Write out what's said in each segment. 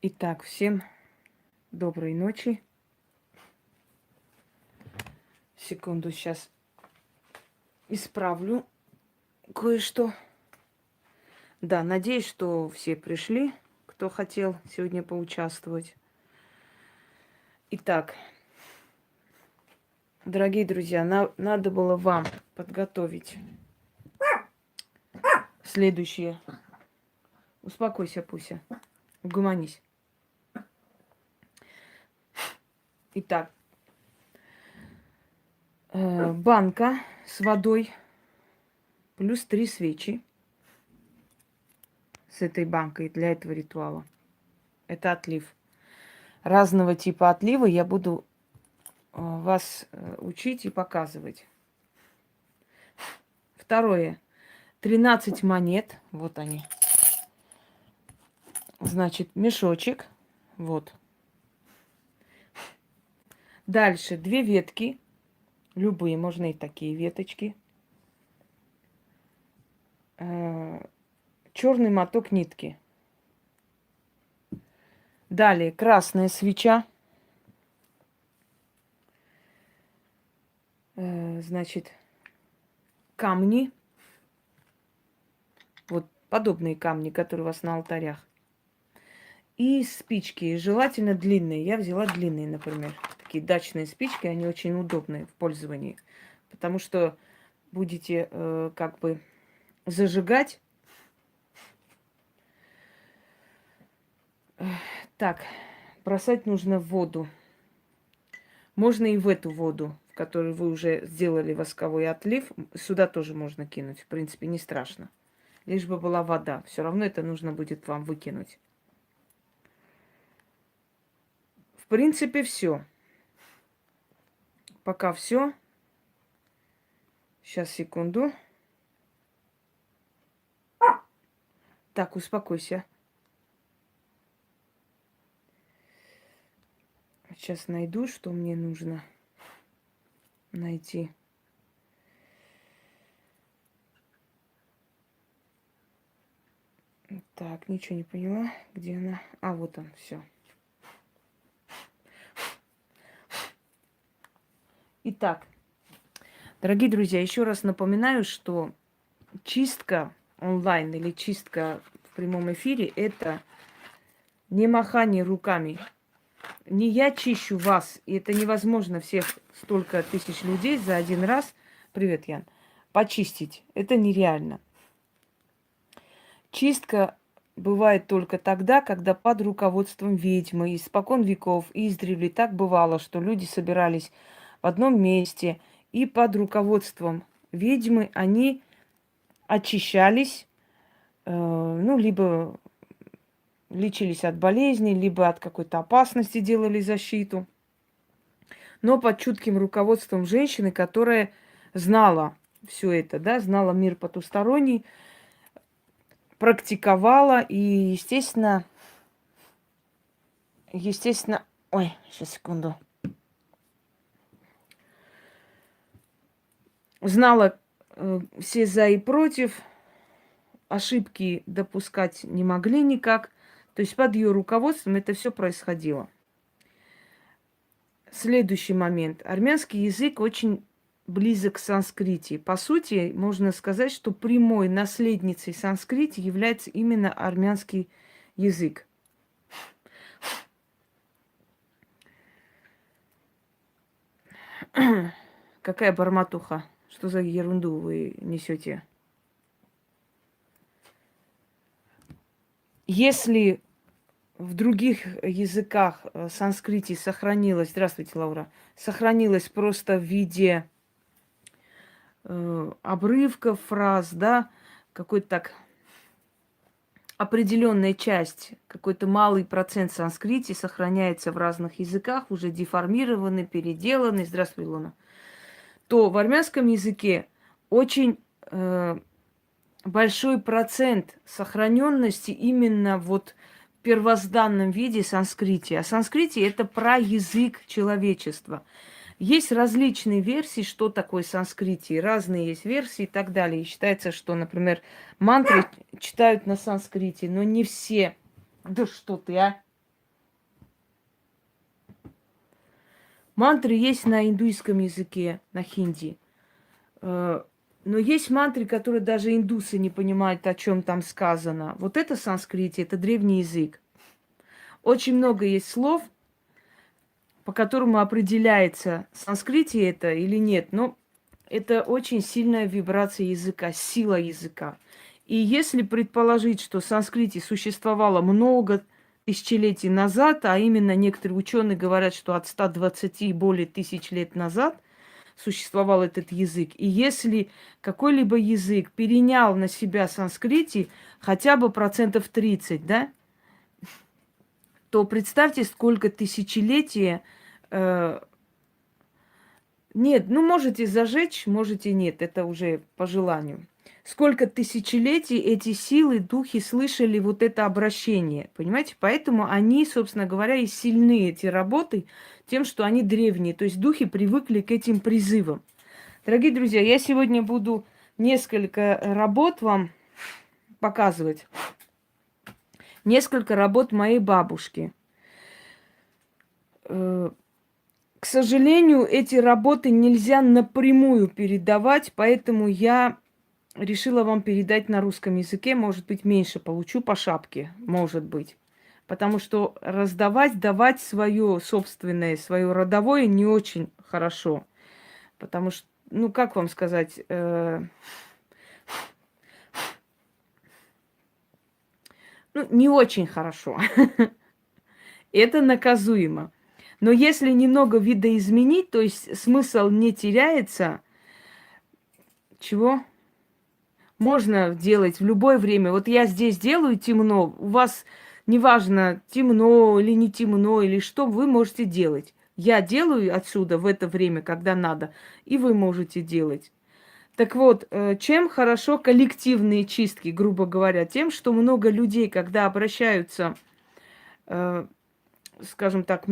Итак, всем доброй ночи. Секунду, сейчас исправлю кое-что. Да, надеюсь, что все пришли, кто хотел сегодня поучаствовать. Итак, дорогие друзья, надо было вам подготовить следующее. Успокойся, Пуся. Угомонись. Итак, банка с водой плюс 3 свечи с этой банкой для этого ритуала. Это отлив. Разного типа отлива я буду вас учить и показывать. Второе. 13 монет. Вот они. Значит, мешочек. Вот. Дальше 2 ветки. Любые, можно и такие веточки. Черный моток нитки. Далее красная свеча. Значит, камни. Вот подобные камни, которые у вас на алтарях. И спички, желательно длинные. Я взяла длинные, например. Такие дачные спички, они очень удобные в пользовании. Потому что будете как бы зажигать. Так, бросать нужно в воду. Можно и в эту воду, в которой вы уже сделали восковой отлив. Сюда тоже можно кинуть. В принципе, не страшно. Лишь бы была вода. Все равно это нужно будет вам выкинуть. В принципе, все. Пока все. Сейчас, секунду. Так, успокойся. Сейчас найду, что мне нужно найти. Так, ничего не поняла. Где она? А, вот он, все. Итак, дорогие друзья, еще раз напоминаю, что чистка онлайн или чистка в прямом эфире – это не махание руками. Не я чищу вас, и это невозможно всех столько тысяч людей за один раз, привет, Ян, почистить. Это нереально. Чистка бывает только тогда, когда под руководством ведьмы. Испокон веков, издревле так бывало, что люди собирались в одном месте, и под руководством ведьмы они очищались, либо лечились от болезней, либо от какой-то опасности делали защиту. Но под чутким руководством женщины, которая знала все это, да, знала мир потусторонний, практиковала и, естественно, ой, сейчас, секунду. Знала все за и против, ошибки допускать не могли никак. То есть под ее руководством это все происходило. Следующий момент. Армянский язык очень близок к санскрите. По сути, можно сказать, что прямой наследницей санскрите является именно армянский язык. Какая бормотуха? Что за ерунду вы несете? Если в других языках санскрите сохранилось, здравствуйте, Лаура, сохранилось просто в виде обрывков фраз, да, какой-то так определенная часть, какой-то малый процент санскрите сохраняется в разных языках, уже деформированный, переделанный, здравствуй, Илона, то в армянском языке очень большой процент сохраненности именно вот в первозданном виде санскрите. А санскрите – это про язык человечества. Есть различные версии, что такое санскрите. Разные есть версии и так далее. И считается, что, например, мантры читают на санскрите, но не все. Да что ты, а? Мантры есть на индуистском языке, на хинди. Но есть мантры, которые даже индусы не понимают, о чем там сказано. Вот это санскрит, это древний язык. Очень много есть слов, по которому определяется, санскрите это или нет. Но это очень сильная вибрация языка, сила языка. И если предположить, что в санскрите существовало много тысячелетий назад, а именно некоторые ученые говорят, что от 120 и более тысяч лет назад существовал этот язык. И если какой-либо язык перенял на себя санскрите хотя бы 30%, да, то представьте, сколько тысячелетий. Нет, ну можете зажечь, можете нет, это уже по желанию. Сколько тысячелетий эти силы, духи слышали вот это обращение, понимаете? Поэтому они, собственно говоря, и сильны, эти работы, тем, что они древние. То есть духи привыкли к этим призывам. Дорогие друзья, я сегодня буду несколько работ вам показывать. Несколько работ моей бабушки. К сожалению, эти работы нельзя напрямую передавать, поэтому я решила вам передать на русском языке. Может быть, меньше получу по шапке, может быть. Потому что давать свое собственное, свое родовое не очень хорошо. Потому что, ну, как вам сказать, ну, не очень хорошо. Это наказуемо. Но если немного видоизменить, то есть смысл не теряется, чего? Можно делать в любое время. Вот я здесь делаю темно, у вас неважно, темно или не темно, или что, вы можете делать. Я делаю отсюда в это время, когда надо, и вы можете делать. Так вот, чем хорошо коллективные чистки, грубо говоря? Тем, что много людей, когда обращаются, скажем так,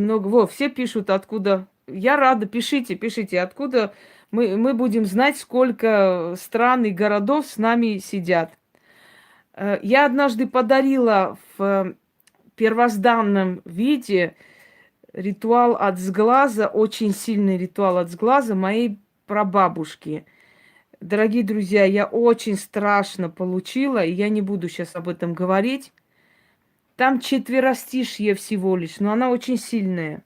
все пишут, откуда. Я рада, пишите, откуда мы будем знать, сколько стран и городов с нами сидят. Я однажды подарила в первозданном виде ритуал от сглаза, очень сильный ритуал от сглаза моей прабабушки. Дорогие друзья, я очень страшно получила, и я не буду сейчас об этом говорить. Там четверостишье всего лишь, но она очень сильная.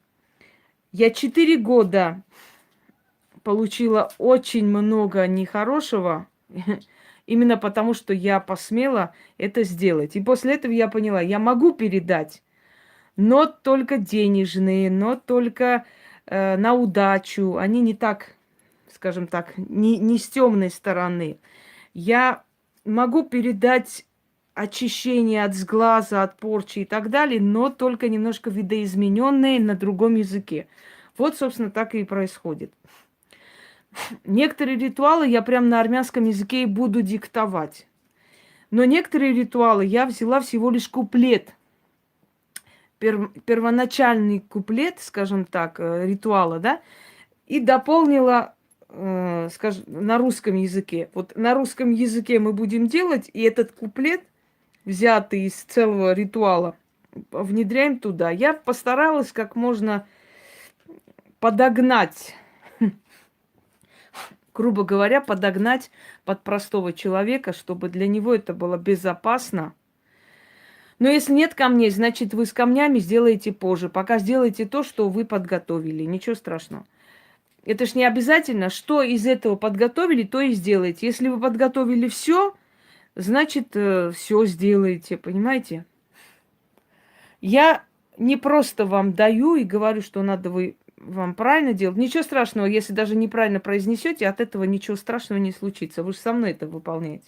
Я 4 года получила очень много нехорошего, именно потому, что я посмела это сделать. И после этого я поняла, я могу передать, но только денежные, но только на удачу. Они не так, скажем так, не с темной стороны. Я могу передать очищение от сглаза, от порчи и так далее, но только немножко видоизмененные на другом языке. Вот, собственно, так и происходит. Некоторые ритуалы я прям на армянском языке и буду диктовать. Но некоторые ритуалы я взяла всего лишь куплет. Первоначальный куплет, скажем так, ритуала, да, и дополнила, скажем, на русском языке. Вот на русском языке мы будем делать, и этот куплет, взятый из целого ритуала, внедряем туда. Я постаралась как можно подогнать, грубо говоря, подогнать под простого человека, чтобы для него это было безопасно. Но если нет камней, значит, вы с камнями сделаете позже. Пока сделайте то, что вы подготовили. Ничего страшного. Это ж не обязательно, что из этого подготовили, то и сделайте. Если вы подготовили все, значит, все сделаете, понимаете? Я не просто вам даю и говорю, что надо вам правильно делать. Ничего страшного, если даже неправильно произнесете, от этого ничего страшного не случится. Вы же со мной это выполняете.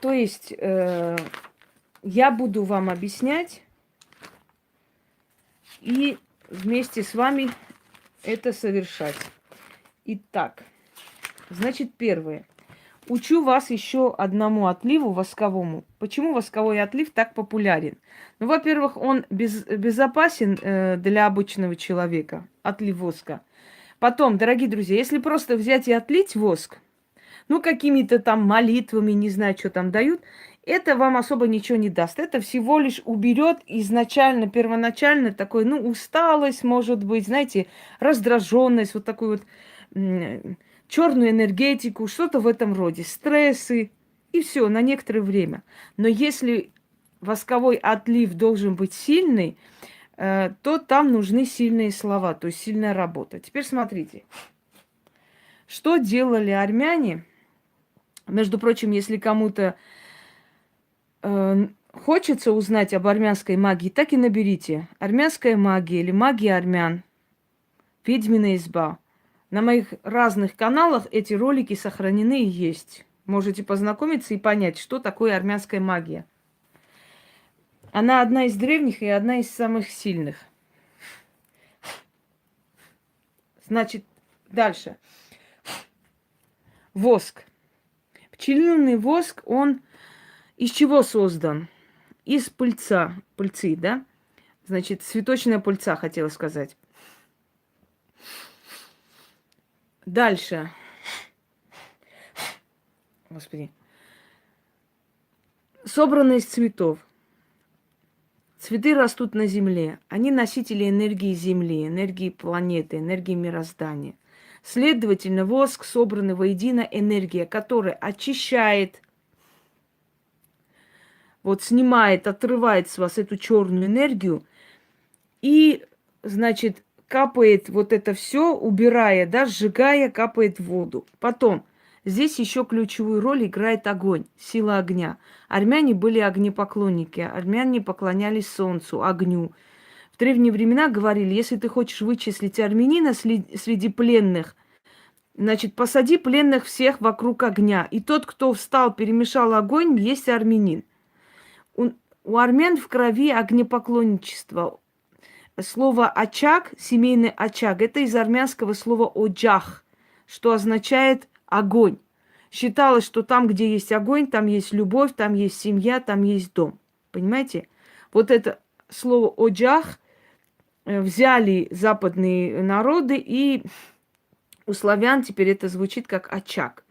То есть я буду вам объяснять и вместе с вами это совершать. Итак, значит, первое. Учу вас еще одному отливу восковому. Почему восковой отлив так популярен? Ну, во-первых, он безопасен для обычного человека, отлив воска. Потом, дорогие друзья, если просто взять и отлить воск, ну, какими-то там молитвами, не знаю, что там дают, это вам особо ничего не даст. Это всего лишь уберет изначально, первоначально такой, ну, усталость, может быть, знаете, раздраженность, вот такую вот черную энергетику, что-то в этом роде, стрессы, и все, на некоторое время. Но если восковой отлив должен быть сильный, то там нужны сильные слова, то есть сильная работа. Теперь смотрите, что делали армяне. Между прочим, если кому-то хочется узнать об армянской магии, так и наберите. Армянская магия или магия армян. Ведьмина изба. На моих разных каналах эти ролики сохранены и есть. Можете познакомиться и понять, что такое армянская магия. Она одна из древних и одна из самых сильных. Значит, дальше. Воск. Пчелиный воск, он из чего создан? Из пыльца. Пыльцы, да? Значит, цветочная пыльца, хотела сказать. Дальше. Господи. Собраны из цветов. Цветы растут на Земле. Они носители энергии Земли, энергии планеты, энергии мироздания. Следовательно, воск, собранный воедино, энергия, которая очищает, вот снимает, отрывает с вас эту черную энергию и, значит, капает вот это все, убирая, да, сжигая, капает в воду. Потом, здесь еще ключевую роль играет огонь, сила огня. Армяне были огнепоклонники, армяне поклонялись солнцу, огню. В древние времена говорили, если ты хочешь вычислить армянина среди пленных, значит, посади пленных всех вокруг огня. И тот, кто встал, перемешал огонь, есть армянин. У армян в крови огнепоклонничество. Слово «очаг», семейный очаг, это из армянского слова «оджах», что означает «огонь». Считалось, что там, где есть огонь, там есть любовь, там есть семья, там есть дом. Понимаете? Вот это слово «оджах» взяли западные народы, и у славян теперь это звучит как «очаг».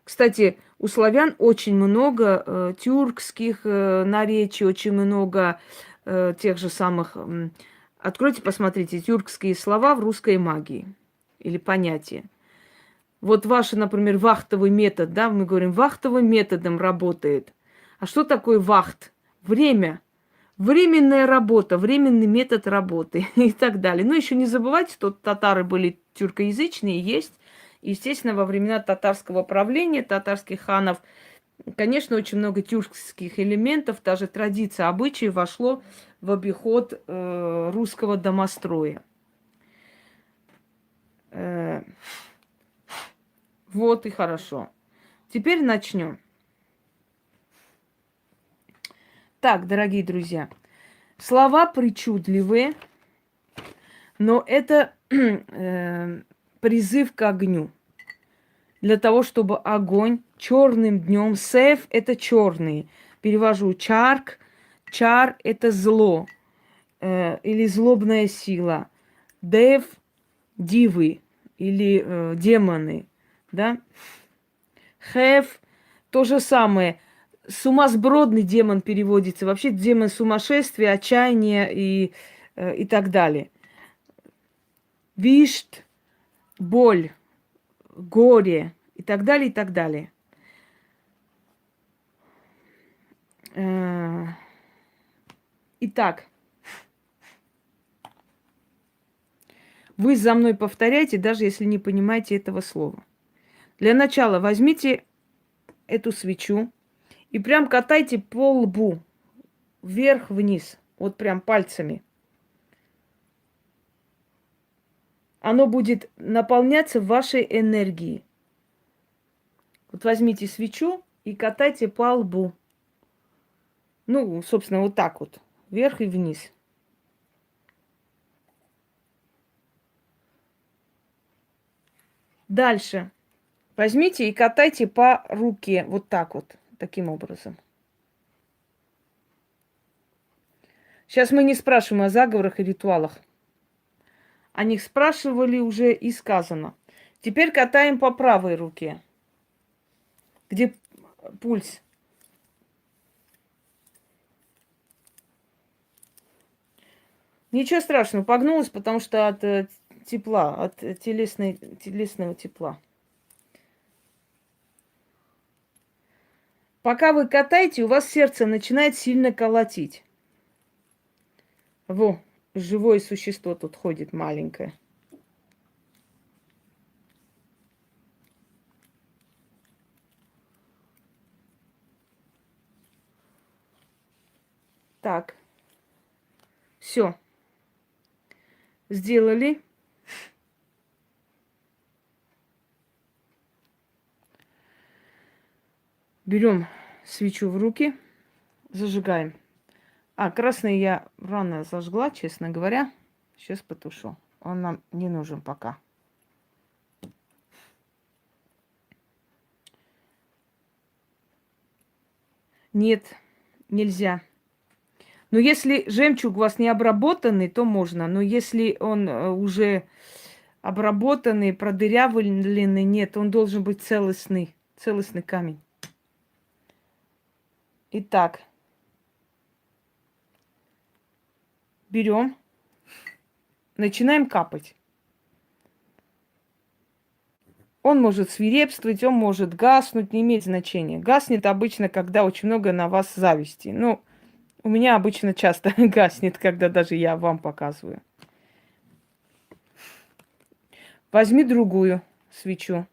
Кстати, у славян очень много тюркских наречий, очень много тех же самых... Откройте, посмотрите, тюркские слова в русской магии или понятия. Вот ваш, например, вахтовый метод, да, мы говорим, вахтовым методом работает. А что такое вахт? Время. Временная работа, временный метод работы и так далее. Ну, еще не забывайте, что татары были тюркоязычные, есть. Естественно, во времена татарского правления, татарских ханов, конечно, очень много тюркских элементов, даже традиция, обычаи вошло в обиход русского домостроя. Вот и хорошо. Теперь начнем. Так, дорогие друзья, слова причудливые, но это призыв к огню. Для того, чтобы огонь черным днем, сев это черный, перевожу чарк, чар это зло или злобная сила, дев дивы или демоны, да, хев то же самое. Сумасбродный демон переводится. Вообще демон сумасшествия, отчаяния и так далее. Вишт, боль, горе и так далее, и так далее. Итак, вы за мной повторяйте, даже если не понимаете этого слова. Для начала возьмите эту свечу и прям катайте по лбу вверх-вниз, вот прям пальцами. Оно будет наполняться вашей энергией. Вот возьмите свечу и катайте по лбу. Ну, собственно, вот так вот, вверх и вниз. Дальше. Возьмите и катайте по руке вот так вот, таким образом. Сейчас мы не спрашиваем о заговорах и ритуалах. О них спрашивали уже и сказано. Теперь катаем по правой руке, где пульс. Ничего страшного, погнулась, потому что от тепла, от телесного тепла. Пока вы катаете, у вас сердце начинает сильно колотить. Во, живое существо тут ходит маленькое. Так, все, сделали. Берем свечу в руки, зажигаем. А, красный я рано зажгла, честно говоря. Сейчас потушу. Он нам не нужен пока. Нет, нельзя. Но если жемчуг у вас не обработанный, то можно. Но если он уже обработанный, продырявленный, нет, он должен быть целостный, целостный камень. Итак, берем, начинаем капать. Он может свирепствовать, он может гаснуть, не имеет значения. Гаснет обычно, когда очень много на вас зависти. Ну, у меня обычно часто гаснет, когда даже я вам показываю. Возьми другую свечу.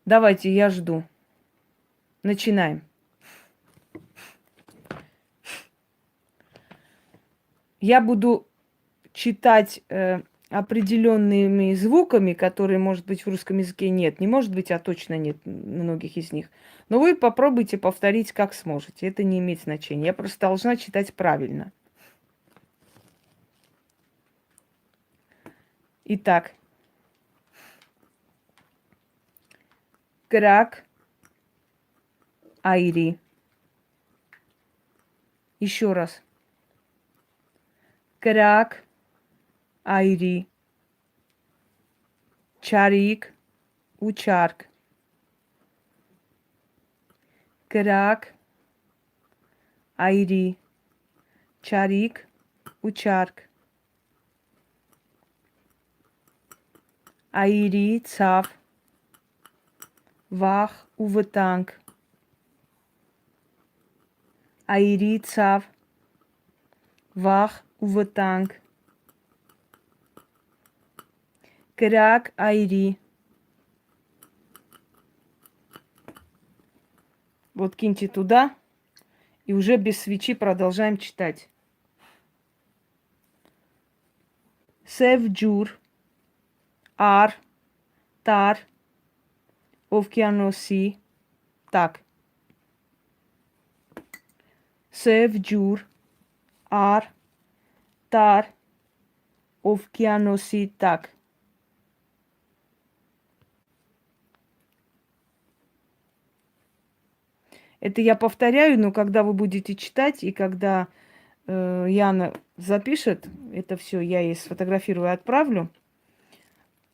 Давайте, я жду. Начинаем. Я буду читать определенными звуками, которые, может быть, в русском языке нет. Не может быть, а точно нет многих из них. Но вы попробуйте повторить, как сможете. Это не имеет значения. Я просто должна читать правильно. Итак. Крак. Айри. Еще раз. Крак. Айри. Чарик. Учарк. Крак. Айри. Чарик. Учарк. Айри. Цав. Вах. Уватанг. Айри. Цав. Вах. Уватанг. Крак. Айри. Вот киньте туда. И уже без свечи продолжаем читать. Севджур. Ар. Тар. Овкианоси. Так. Севджур. Ар. Тар. Овкианоси. Так. Это я повторяю, но когда вы будете читать, и когда Яна запишет, это все я ей сфотографирую и отправлю,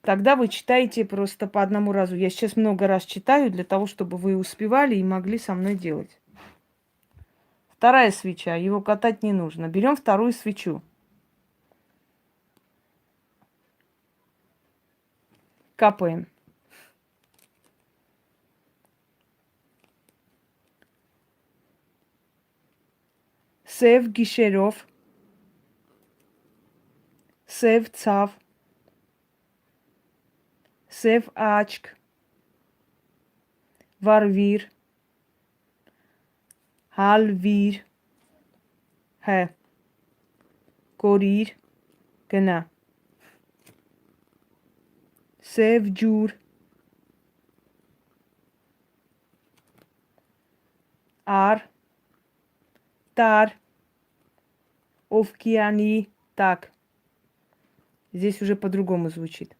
тогда вы читаете просто по одному разу. Я сейчас много раз читаю для того, чтобы вы успевали и могли со мной делать. Вторая свеча, его катать не нужно. Берем вторую свечу. Капаем. Сев Гишерев. Сев Цав. Сев Ачк. Варвир. Halvir. He. Korir. Gena. Sevcur. Ар. Тар. Овкиани. Так. Здесь уже по-другому звучит.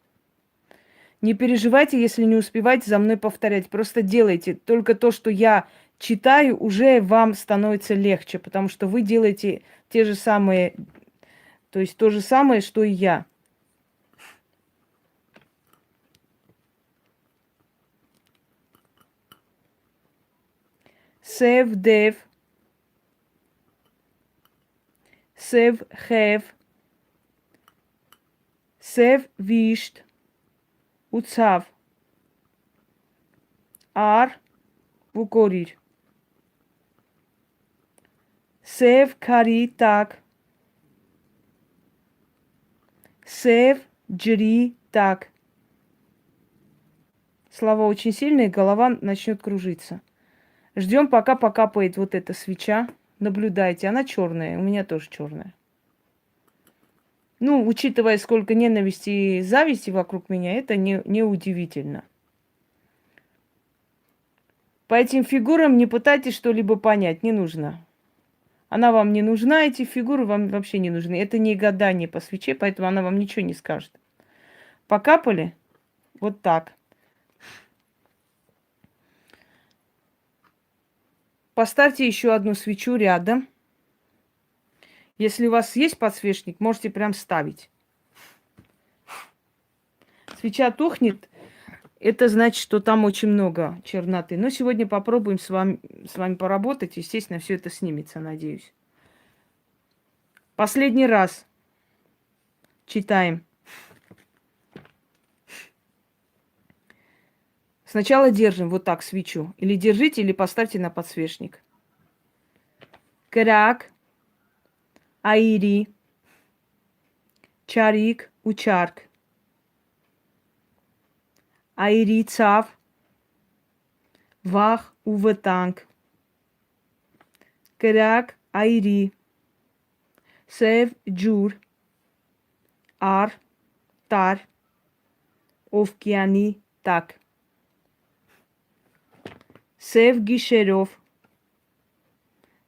Не переживайте, если не успеваете за мной повторять. Просто делайте. Только то, что я читаю, уже вам становится легче, потому что вы делаете те же самые, то есть то же самое, что и я. Сев, дев, Сев хев. Сев вишт. Уцав. Ар вукорир. Сев кари так. Сев джри так. Слова очень сильные, голова начнет кружиться. Ждем, пока покапает вот эта свеча. Наблюдайте, она черная, у меня тоже черная. Ну, учитывая, сколько ненависти и зависти вокруг меня, это не удивительно. По этим фигурам не пытайтесь что-либо понять, не нужно. Она вам не нужна, эти фигуры вам вообще не нужны. Это не гадание по свече, поэтому она вам ничего не скажет. Покапали? Вот так. Поставьте еще одну свечу рядом. Если у вас есть подсвечник, можете прям ставить. Свеча тухнет, это значит, что там очень много черноты. Но сегодня попробуем с вами поработать. Естественно, все это снимется, надеюсь. Последний раз читаем. Сначала держим вот так свечу. Или держите, или поставьте на подсвечник. Крак, аири, чарик, учарк. Аири цав, вах уватанг. Крак, аири, сев джур, ар, тар, овкиани так. Сев гишеров,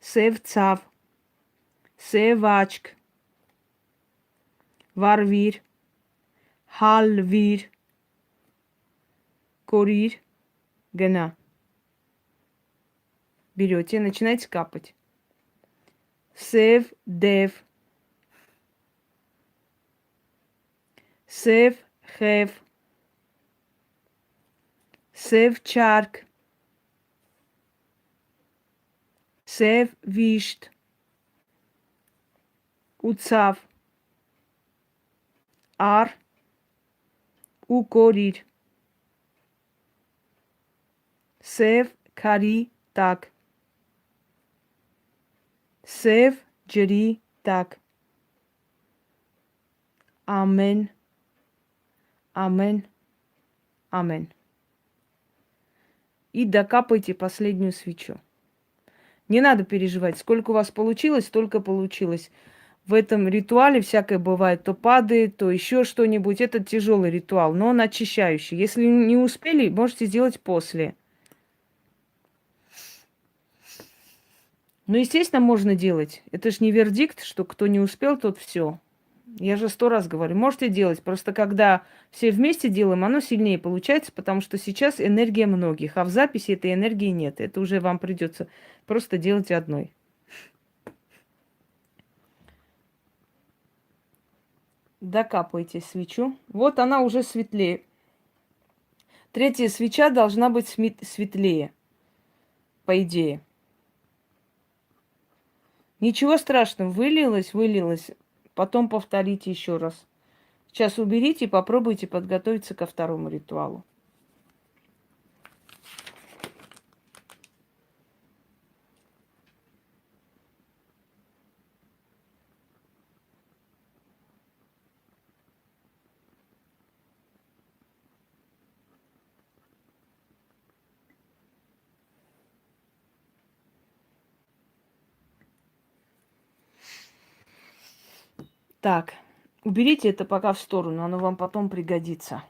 сев цав, сев ачк, варвир, халвир, корир, гена. Берете, начинаете капать. Сев дев, сев хев, сев чарк, сев вишт, уцав, ар, укорир, сев кари так, сев джри так. Амен, амен, амен. И докапайте последнюю свечу. Не надо переживать, сколько у вас получилось, столько получилось. В этом ритуале всякое бывает, то падает, то еще что-нибудь. Это тяжелый ритуал, но он очищающий. Если не успели, можете сделать после. Ну, естественно, можно делать. Это ж не вердикт, что кто не успел, тот все. Я же 100 раз говорю, можете делать. Просто когда все вместе делаем, оно сильнее получается, потому что сейчас энергия многих, а в записи этой энергии нет. Это уже вам придется просто делать одной. Докапывайте свечу. Вот она уже светлее. Третья свеча должна быть светлее, по идее. Ничего страшного, вылилось. Потом повторите еще раз. Сейчас уберите и попробуйте подготовиться ко второму ритуалу. Так, уберите это пока в сторону, оно вам потом пригодится.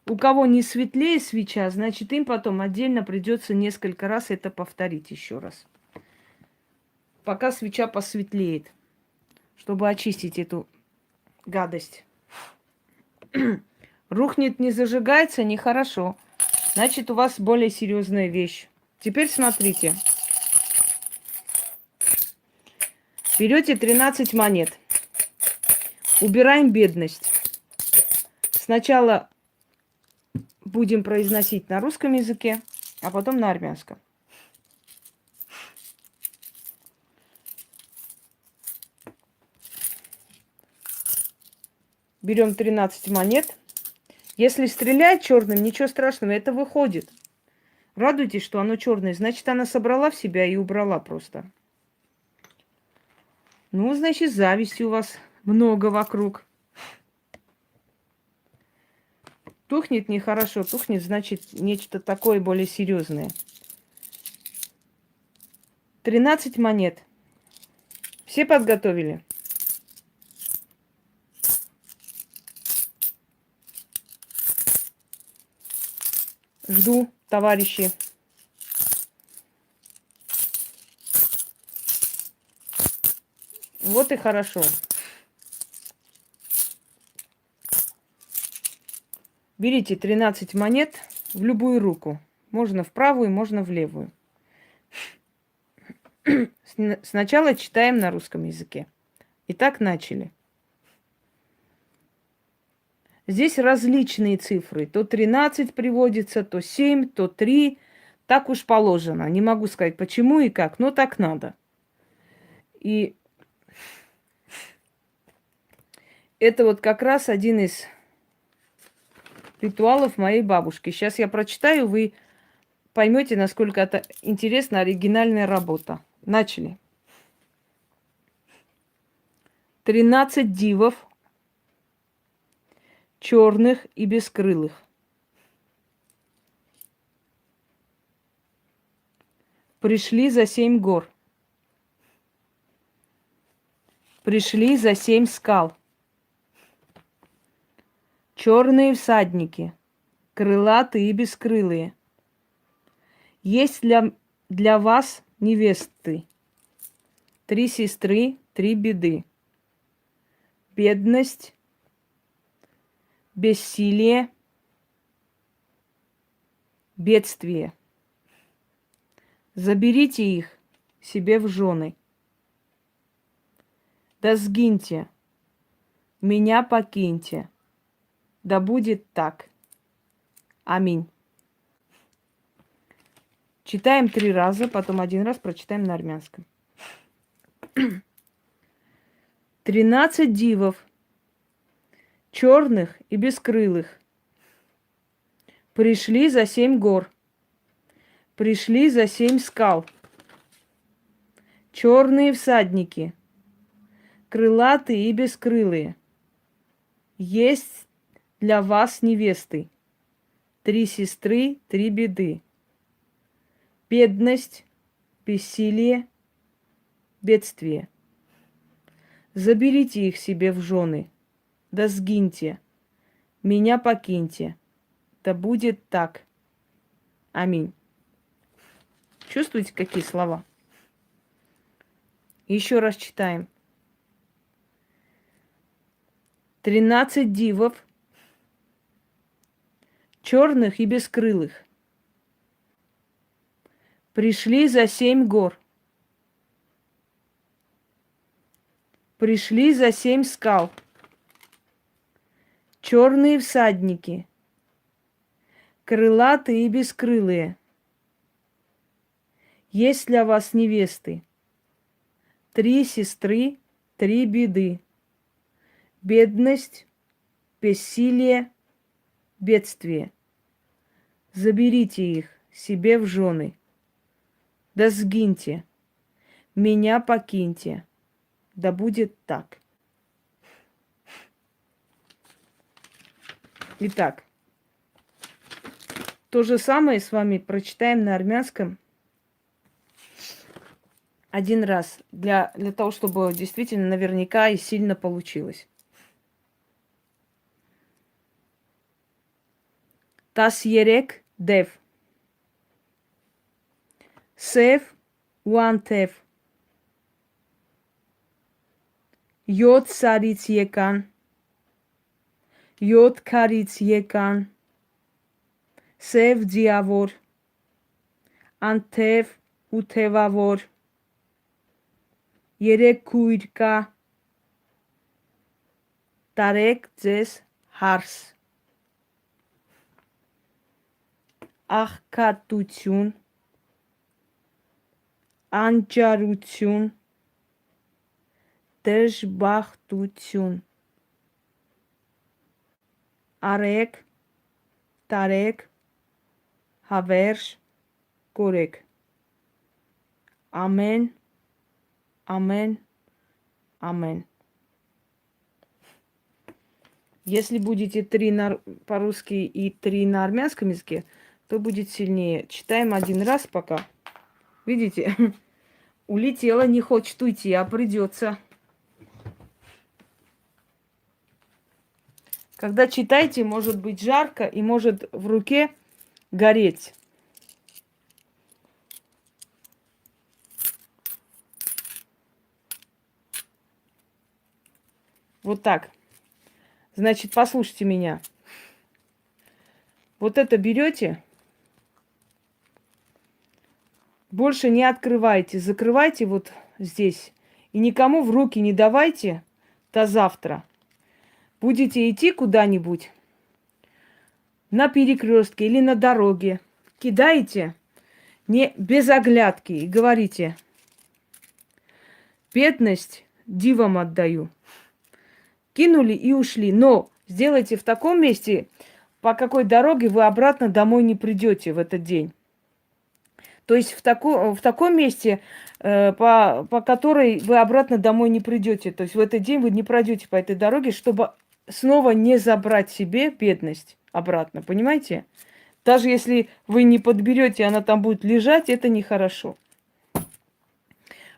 У кого не светлее свеча, значит, им потом отдельно придется несколько раз это повторить еще раз. Пока свеча посветлеет, чтобы очистить эту гадость. Рухнет, не зажигается, нехорошо. Значит, у вас более серьезная вещь. Теперь смотрите. Берете 13 монет. Убираем бедность. Сначала будем произносить на русском языке, а потом на армянском. берем 13 монет. Если стрелять черным, ничего страшного, это выходит. Радуйтесь, что оно черное. Значит, она собрала в себя и убрала просто. Ну, значит, зависти у вас много вокруг. Тухнет нехорошо. Тухнет, значит, нечто такое более серьезное. 13 монет. Все подготовили? Жду, товарищи. Вот и хорошо. Берите 13 монет в любую руку. Можно в правую, можно в левую. Сначала читаем на русском языке. Итак, начали. Здесь различные цифры. То 13 приводится, то 7, то 3. Так уж положено. Не могу сказать, почему и как, но так надо. И это вот как раз один из ритуалов моей бабушки. Сейчас я прочитаю, вы поймете, насколько это интересная, оригинальная работа. Начали. 13 дивов, черных и бескрылых. Пришли за 7 гор. Пришли за 7 скал. Черные всадники, крылатые и бескрылые. Есть для вас невесты. 3 сестры, 3 беды. Бедность, бессилие, бедствие. Заберите их себе в жены. Да сгиньте, меня покиньте. Да будет так. Аминь. Читаем 3 раза, потом 1 раз прочитаем на армянском. 13 дивов, черных и бескрылых, пришли за 7 гор, пришли за 7 скал. Черные всадники, крылатые и бескрылые. Есть для вас невесты. 3 сестры, 3 беды. Бедность, бессилие, бедствие. Заберите их себе в жены, да сгиньте, меня покиньте, да будет так. Аминь. Чувствуете, какие слова? Еще раз читаем. 13 дивов, черных и бескрылых, пришли за 7 гор, пришли за 7 скал. Черные всадники, крылатые и бескрылые. Есть для вас невесты. 3 сестры, 3 беды. Бедность, бессилие, бедствие. Заберите их себе в жены. Да сгиньте, меня покиньте. Да будет так. Итак, то же самое с вами прочитаем на армянском 1 раз, для того, чтобы действительно наверняка и сильно получилось. Տասերեք դև, սև ու անթև, 7 սարից եկան, 7 քարից եկան, սև ձիավոր, անթև ու թևավոր, 3 քույր կա, տարեք ձեզ հարս. Աղքատություն, անճարություն, դժբախտություն. Арек, Тарек, Хаверш, Корек. Амен, амен, амен. Если будете по-русски и 3 на армянском языке, то будет сильнее. Читаем 1 раз пока. Видите? Улетела, не хочет уйти, а придется. Когда читаете, может быть жарко и может в руке гореть. Вот так. Значит, послушайте меня. Вот это берете, больше не открывайте, закрывайте вот здесь. И никому в руки не давайте до завтра. Будете идти куда-нибудь на перекрестке или на дороге, кидаете не без оглядки и говорите: бедность дивам отдаю. Кинули и ушли. Но сделайте в таком месте, по какой дороге вы обратно домой не придете в этот день. То есть в таком месте, по которой вы обратно домой не придете. То есть в этот день вы не пройдете по этой дороге, чтобы снова не забрать себе бедность обратно. Понимаете? Даже если вы не подберете, она там будет лежать, это нехорошо.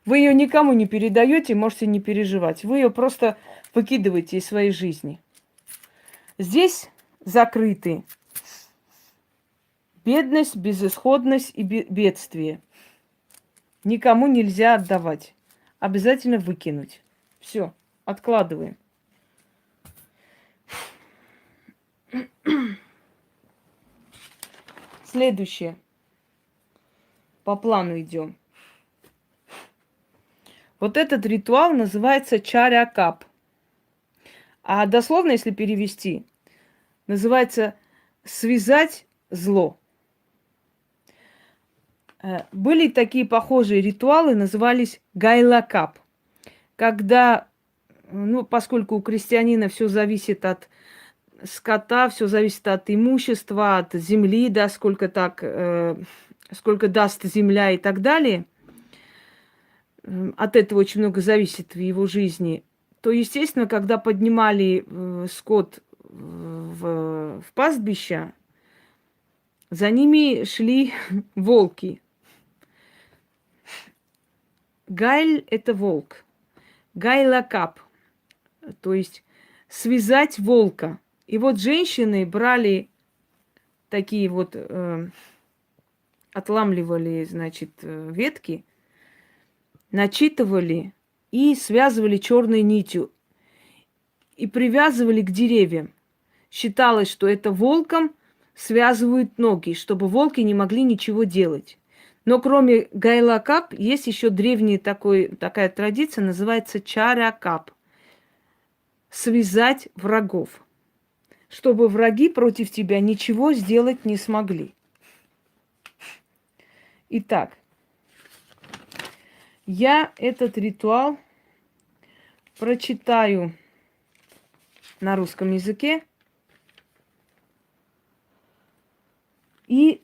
Вы ее никому не передаете, можете не переживать. Вы ее просто выкидываете из своей жизни. Здесь закрыты бедность, безысходность и бедствие. Никому нельзя отдавать. Обязательно выкинуть. Все, откладываем. Следующее. По плану идем. Вот этот ритуал называется чарякап. А дословно, если перевести, называется связать зло. Были такие похожие ритуалы, назывались гайлакап. Когда, поскольку у крестьянина все зависит от скота, все зависит от имущества, от земли, да, сколько даст земля и так далее, от этого очень много зависит в его жизни, то, естественно, когда поднимали скот в пастбище, за ними шли волки. Гайль – это волк. Гайлакап, то есть связать волка. И вот женщины брали такие вот, отламливали, значит, ветки, начитывали и связывали черной нитью и привязывали к деревьям. Считалось, что это волком связывают ноги, чтобы волки не могли ничего делать. Но кроме гайлакап есть еще древняя такая традиция, называется чарякап. Связать врагов, чтобы враги против тебя ничего сделать не смогли. Итак, я этот ритуал прочитаю на русском языке и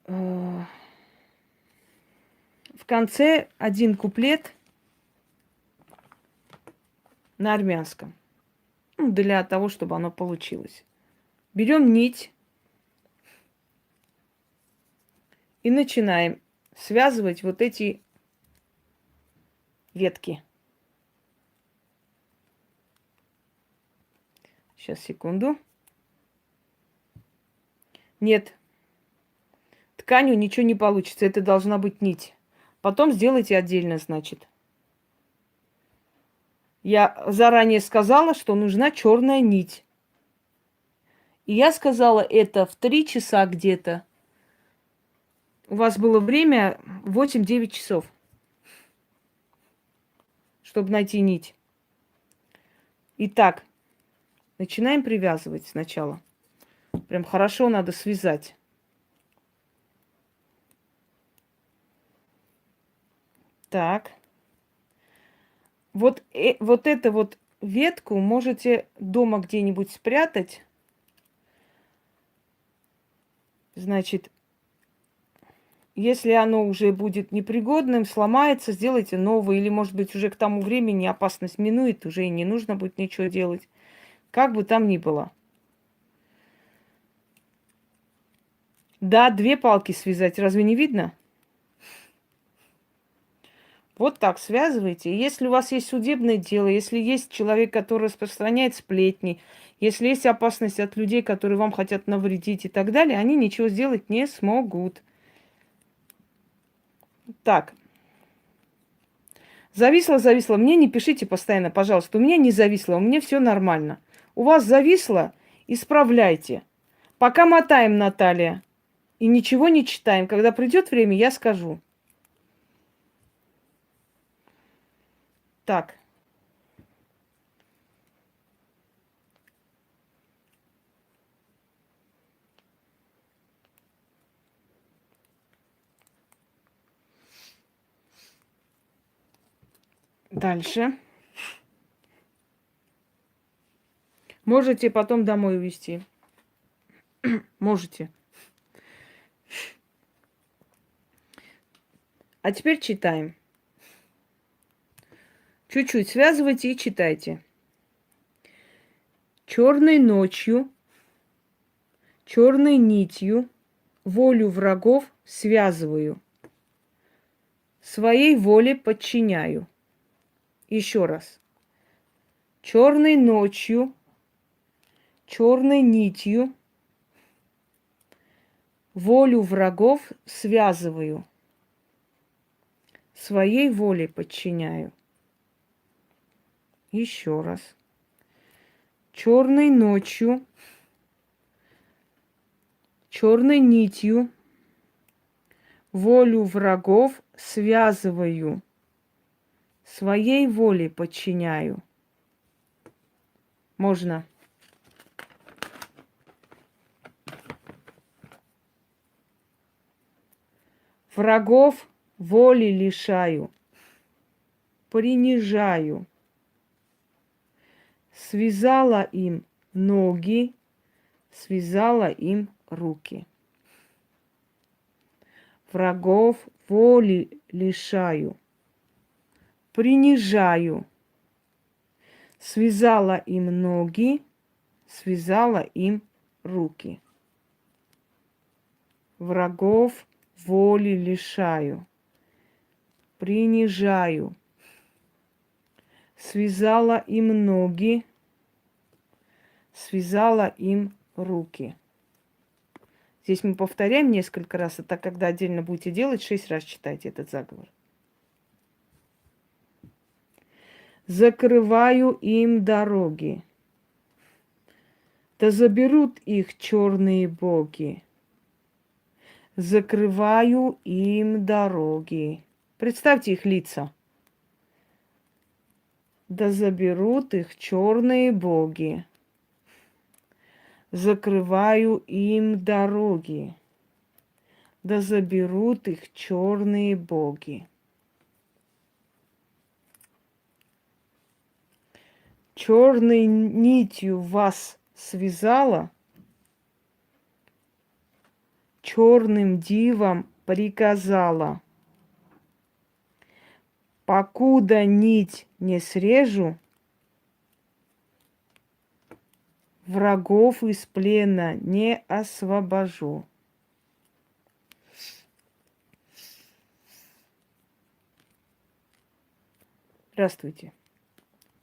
в конце один куплет на армянском. Для того, чтобы оно получилось. Берем нить и начинаем связывать вот эти ветки. Сейчас, секунду. Нет. Тканью ничего не получится. Это должна быть нить. Потом сделайте отдельно, значит. Я заранее сказала, что нужна черная нить. И я сказала это в 3 часа где-то. У вас было время 8-9 часов, чтобы найти нить. Итак, начинаем привязывать сначала. Прям хорошо надо связать. Так. Вот эту вот ветку можете дома где-нибудь спрятать Значит, если оно уже будет непригодным, сломается, сделайте новое. Или, может быть, уже к тому времени опасность минует, уже и не нужно будет ничего делать. Как бы там ни было. Да, 2 палки связать, разве не видно? Вот так связывайте. И если у вас есть судебное дело, если есть человек, который распространяет сплетни, если есть опасность от людей, которые вам хотят навредить и так далее, они ничего сделать не смогут. Так, зависло. Мне не пишите постоянно, пожалуйста. У меня не зависло, у меня все нормально. У вас зависло, исправляйте. Пока мотаем, Наталья, и ничего не читаем. Когда придет время, я скажу. Так. Дальше. Можете потом домой увезти. Можете. А теперь читаем. Чуть-чуть связывайте и читайте. Черной ночью, черной нитью волю врагов связываю, своей воле подчиняю. Еще раз. Черной ночью, черной нитью волю врагов связываю, своей воле подчиняю. Еще раз. Черной ночью, черной нитью волю врагов связываю, своей воле подчиняю. Можно. Врагов воли лишаю, принижаю. Связала им ноги, связала им руки. Врагов воли лишаю, принижаю. Связала им ноги, связала им руки. Врагов воли лишаю, принижаю. Связала им ноги, связала им руки. Здесь мы повторяем несколько раз, а так, когда отдельно будете делать, 6 раз читайте этот заговор. Закрываю им дороги, да заберут их черные боги. Закрываю им дороги. Представьте их лица. Да заберут их черные боги. Закрываю им дороги. Да заберут их черные боги. Черной нитью вас связала, черным дивом приказала. Покуда нить не срежу, врагов из плена не освобожу. Здравствуйте.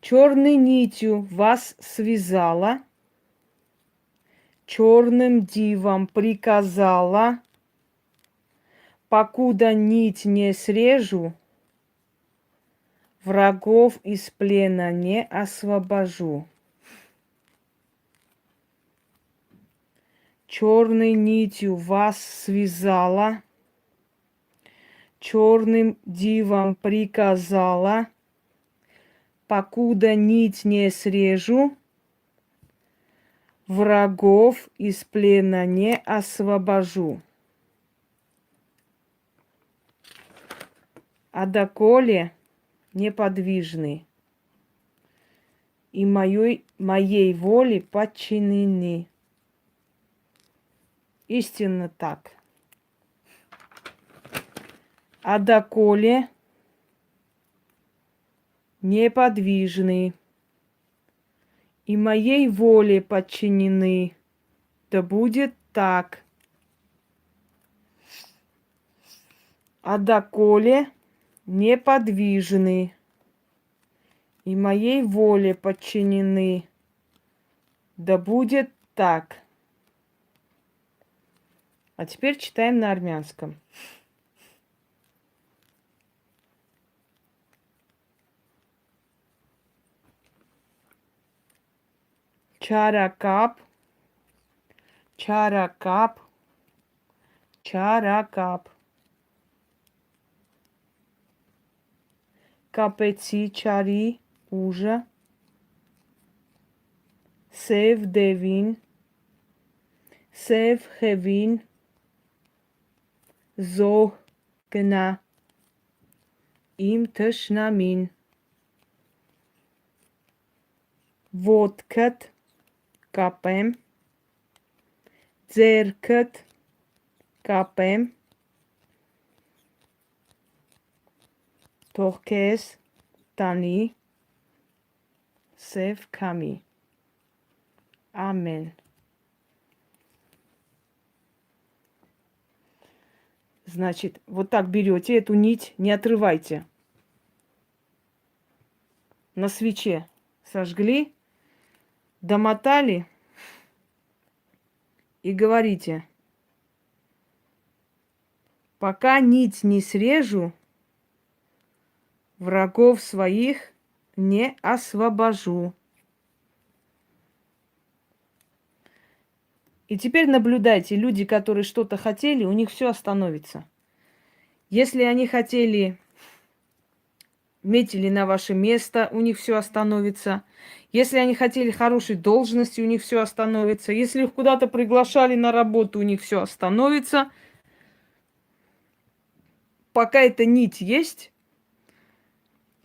Черной нитью вас связала, черным дивом приказала, покуда нить не срежу, врагов из плена не освобожу. Черной нитью вас связала, черным дивом приказала, покуда нить не срежу, врагов из плена не освобожу. А доколе неподвижны и моей воле подчинены. истинно так. А доколе неподвижны и моей воле подчинены, да будет так. А доколе неподвижны и моей воле подчинены, да будет так. А теперь читаем на армянском. Чаракап, чаракап, чаракап. Կապեցի չարի ուժը, սև դևին, սև խևին, զոհ գնա, իմ թշնամին, ոտքդ կապեմ, ձեռքդ կապեմ, թող քեզ տանի սև քամի. Амен. Значит, вот так берете эту нить, не отрывайте. На свече сожгли, домотали и говорите: пока нить не срежу, врагов своих не освобожу. И теперь наблюдайте, люди, которые что-то хотели, у них все остановится. Если они хотели, метили на ваше место, у них все остановится. Если они хотели хорошей должности, у них все остановится. Если их куда-то приглашали на работу, у них все остановится. Пока эта нить есть,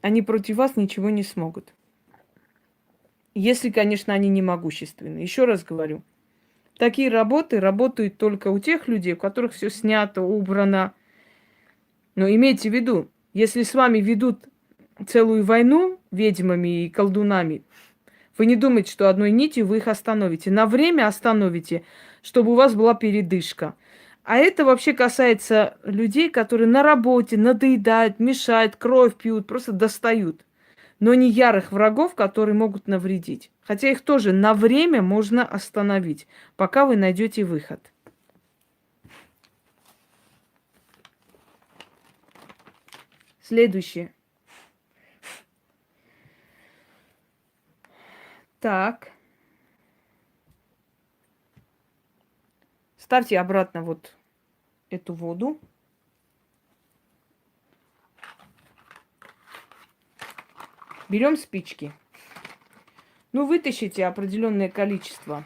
они против вас ничего не смогут. Если, конечно, они не могущественны. Еще раз говорю, такие работы работают только у тех людей, у которых все снято, убрано. Но имейте в виду, если с вами ведут целую войну ведьмами и колдунами, вы не думайте, что одной нитью вы их остановите. На время остановите, чтобы у вас была передышка. А это вообще касается людей, которые на работе надоедают, мешают, кровь пьют, просто достают. Но не ярых врагов, которые могут навредить. Хотя их тоже на время можно остановить, пока вы найдете выход. Следующее. Так. Ставьте обратно вот эту воду. Берем спички. Ну, вытащите определенное количество.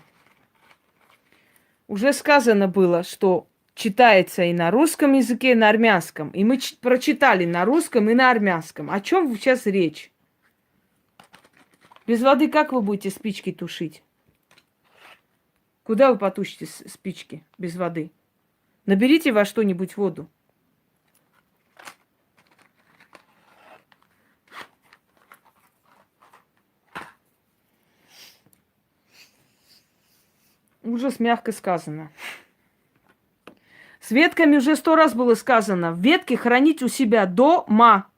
Уже сказано было, что читается и на русском языке, и на армянском. И мы прочитали на русском и на армянском. О чем сейчас речь? Без воды как вы будете спички тушить? Куда вы потушите спички без воды? Наберите во что-нибудь воду. Ужас мягко сказано. С ветками уже 100 раз было сказано. Ветки хранить у себя дома.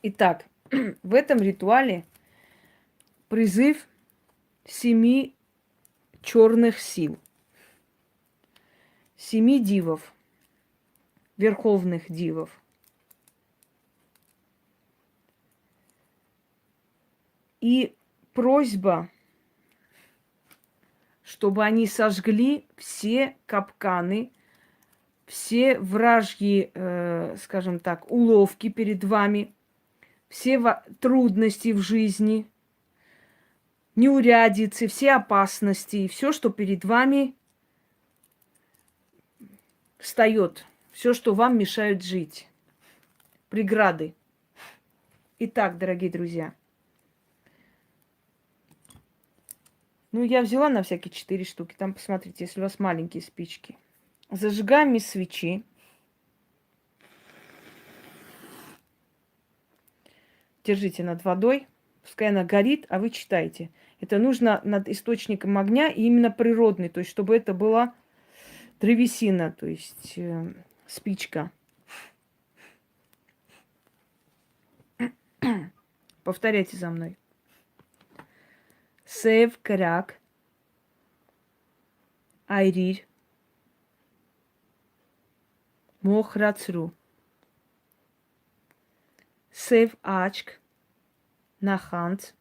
Итак, в этом ритуале призыв 7 черных сил, 7 дивов, верховных дивов. И просьба, чтобы они сожгли все капканы, все вражьи, скажем так, уловки перед вами, все трудности в жизни, неурядицы, все опасности, все, что перед вами встает, все, что вам мешает жить. преграды. Итак, дорогие друзья, ну, я взяла на всякие 4 штуки. Там, посмотрите, если у вас маленькие спички. Зажигаем из свечи. Держите над водой. Пускай она горит, а вы читаете. Это нужно над источником огня, и именно природный. То есть, чтобы это была древесина, то есть спичка. Повторяйте за мной. Сев крак, айрир, мохрацру. Сев ачк, наханц,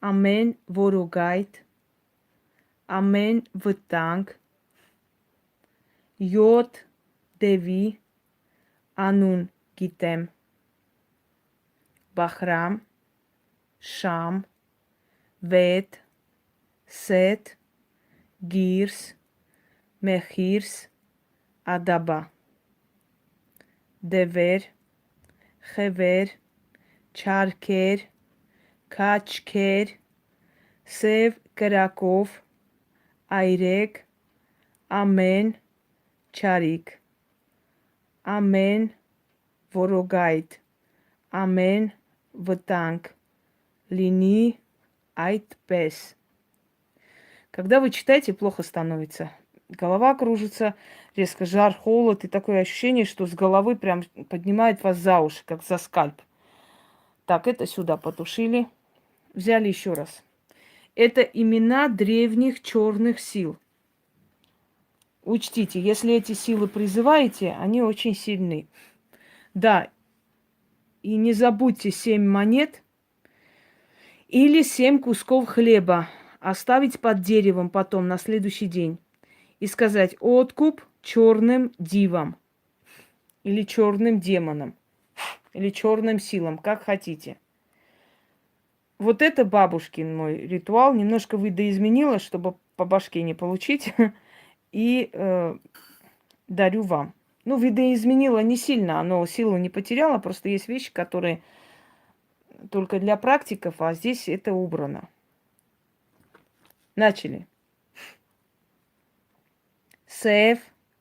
амен воругайт, амен втанг, йод деви, анун гитем. Бахрам, Шам, Вет, Сет, Гирс, Мехирс, Адаба. Девер, Хевер, Чаркер, Качкер, Сев Кераков, Айрек, Амен, Чарик. Амен, Ворогайт. Амен, Втанг. Лини, айт, пес. Когда вы читаете, плохо становится. Голова кружится, резко жар, холод, и такое ощущение, что с головы прям поднимает вас за уши, как за скальп. Так, это сюда потушили. Взяли еще раз. Это имена древних черных сил. Учтите, если эти силы призываете, они очень сильны. Да, и не забудьте 7 монет или 7 кусков хлеба оставить под деревом потом на следующий день и сказать откуп черным дивам или черным демонам или черным силам, как хотите. Вот это бабушкин мой ритуал. Немножко видоизменила, чтобы по башке не получить. И дарю вам. Ну, видоизменила не сильно, оно силу не потеряло. Просто есть вещи, которые только для практиков, а здесь это убрано. Начали. Сев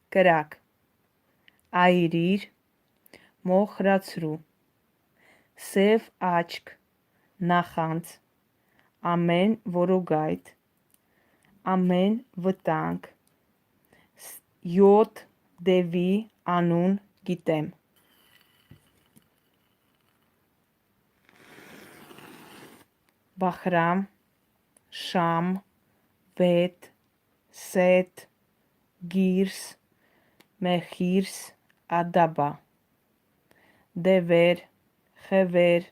крак. Айрир мохрацру. Сев ачк. Наханц. Амен воругайт. Амен втанг. Йод деви анун гитем. Бахрам, Шам, Вет, Сет, Гирс, Мехирс, Адаба. Девер, Хевер,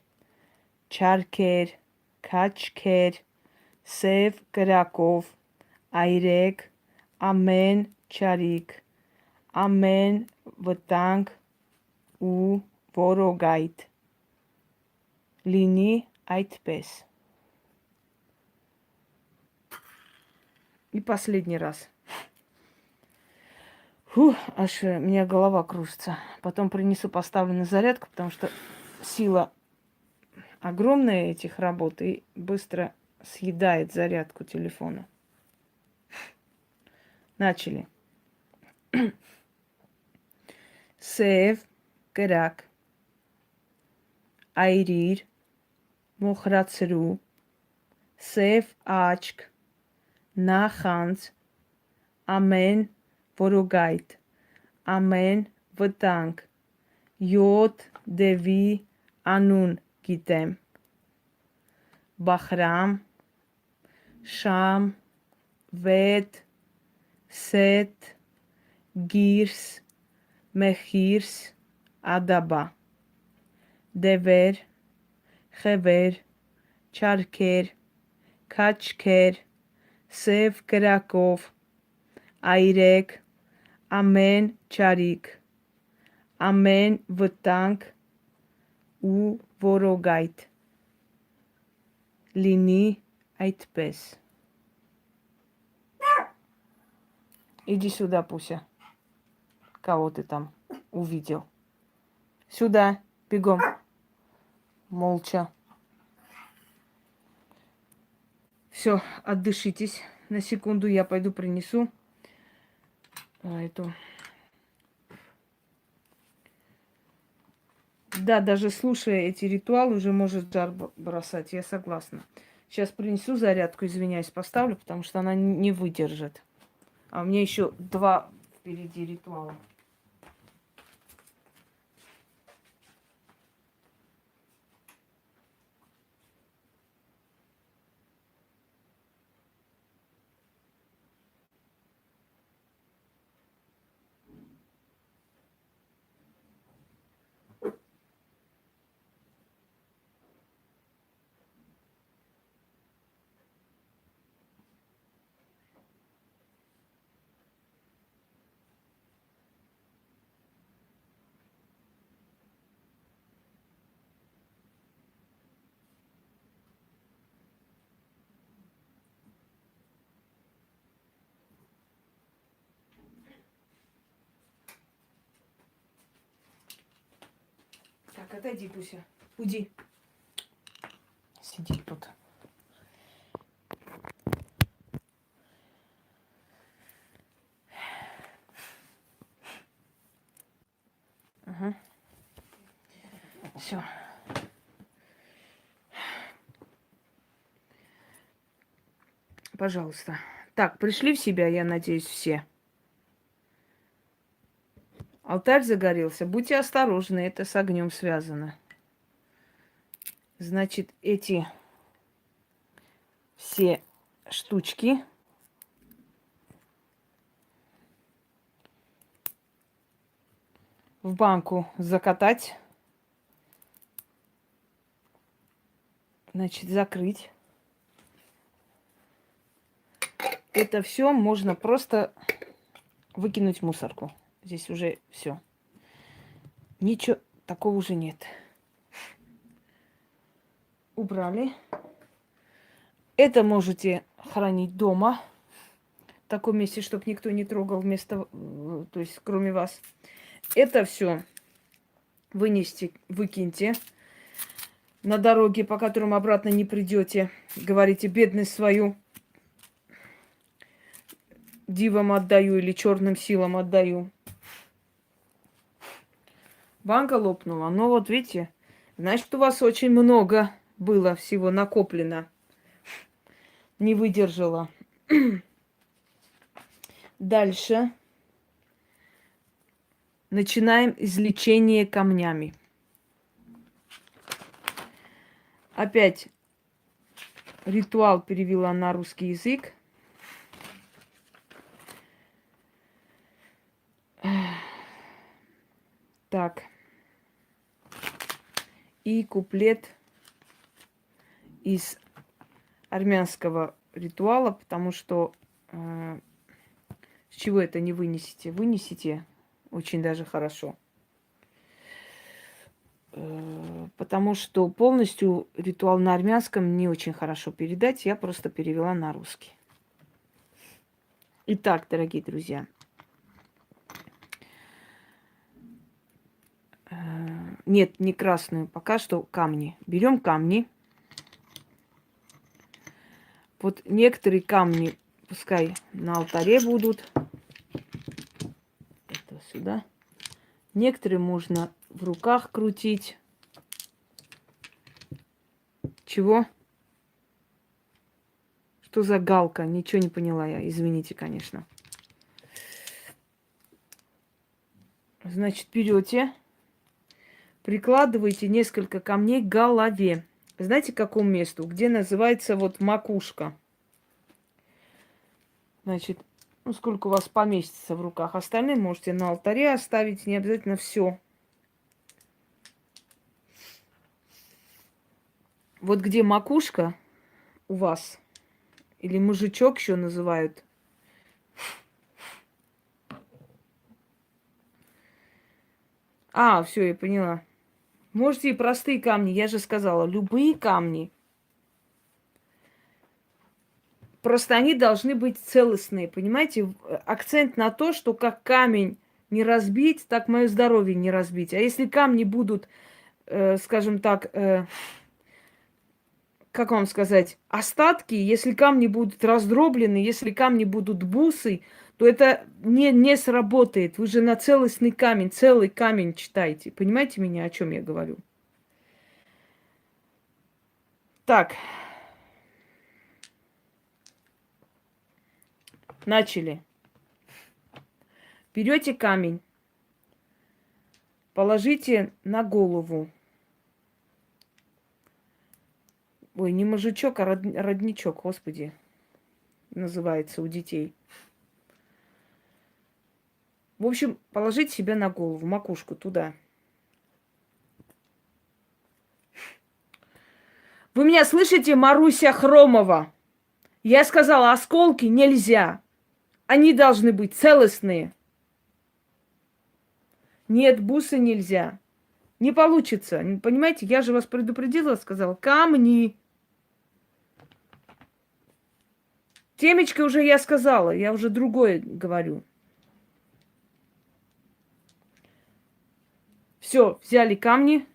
Чаркер, Качкер, Сев Краков, Айрек, Амен Чарик, Амен Втанг, У Ворогайт. Лини айтпес. И последний раз. Фух, аж у меня голова кружится. Потом принесу, поставлю на зарядку, потому что сила огромная этих работ и быстро съедает зарядку телефона. Начали. Сев, крак, айрир, мохрацру, сев ачк, наханц, амен воругайт, амен втанг, йод деви анун гитем. Бахрам, Шам, Вет, Сет, Гирс, Мехирс, Адаба. Девер, Хевер, Чаркер, Качкер, Сев Краков, Айрек, Амен Чарик, Амен Втанг, У Ворогайт. Лини айтпес. Иди сюда, Пуся. Кого ты там увидел? Сюда, бегом. Молча. Все, отдышитесь. На секунду я пойду принесу эту. Да, даже слушая эти ритуалы, уже может жар бросать, я согласна. Сейчас принесу зарядку, извиняюсь, поставлю, потому что она не выдержит. А у меня еще 2 впереди ритуала. Так, отойди, Пуся. Уйди. Сиди тут. Ага. Все. Пожалуйста. Так, пришли в себя, я надеюсь, все. Алтарь загорелся. Будьте осторожны, это с огнем связано. Значит, эти все штучки в банку закатать. Значит, закрыть. Это все можно просто выкинуть в мусорку. Здесь уже все. Ничего такого уже нет. Убрали. Это можете хранить дома. В таком месте, чтобы никто не трогал вместо, то есть кроме вас. Это все вынести, выкиньте. На дороге, по которым обратно не придете. Говорите, бедность свою дивам отдаю или черным силам отдаю. Банка лопнула. Но вот видите, значит, у вас очень много было всего накоплено. Не выдержала. Дальше. Начинаем излечение камнями. Опять ритуал перевела на русский язык. Так. И куплет из армянского ритуала, потому что с чего это не вынесете? Вынесите очень даже хорошо. Потому что полностью ритуал на армянском не очень хорошо передать. Я просто перевела на русский. Итак, дорогие друзья. Нет, не красную. Пока что камни. Берем камни. Вот некоторые камни пускай на алтаре будут. Это сюда. Некоторые можно в руках крутить. Чего? Что за галка? Ничего не поняла я. Извините, конечно. Значит, берете, прикладываете несколько камней к голове. Знаете, к какому месту? Где называется вот макушка. Значит, ну сколько у вас поместится в руках. Остальные можете на алтаре оставить. Не обязательно все. Вот где макушка у вас, или мужичок еще называют. А, все, я поняла. Можете и простые камни, я же сказала, любые камни. Просто они должны быть целостные, понимаете? Акцент на то, что как камень не разбить, так мое здоровье не разбить. А если камни будут, скажем так, как вам сказать, остатки, если камни будут раздроблены, если камни будут бусы, то это не сработает. Вы же на целостный камень, целый камень читаете. Понимаете меня, о чем я говорю? Так, начали. Берете камень, положите на голову. Ой, не мужичок, а родничок, господи, называется у детей. В общем, положите себе на голову, макушку туда. Вы меня слышите, Маруся Хромова? Я сказала, осколки нельзя. Они должны быть целостные. Нет, бусы нельзя. Не получится. Понимаете, я же вас предупредила, сказала, камни. Темечко уже я сказала, я уже другое говорю. Все, взяли камни.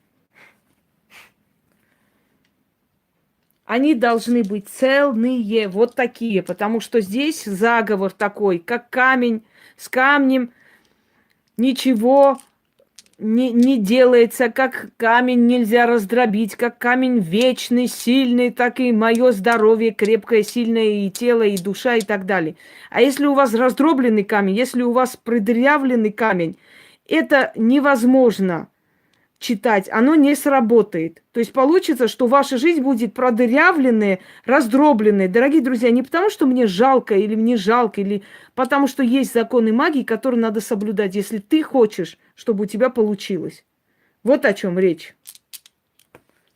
Они должны быть цельные, вот такие, потому что здесь заговор такой, как камень, с камнем ничего не делается, как камень нельзя раздробить, как камень вечный, сильный, так и мое здоровье крепкое, сильное, и тело, и душа, и так далее. А если у вас раздробленный камень, если у вас продырявленный камень, это невозможно читать, оно не сработает. То есть получится, что ваша жизнь будет продырявленная, раздробленная. Дорогие друзья, не потому, что мне жалко, или потому что есть законы магии, которые надо соблюдать, если ты хочешь, чтобы у тебя получилось. Вот о чем речь.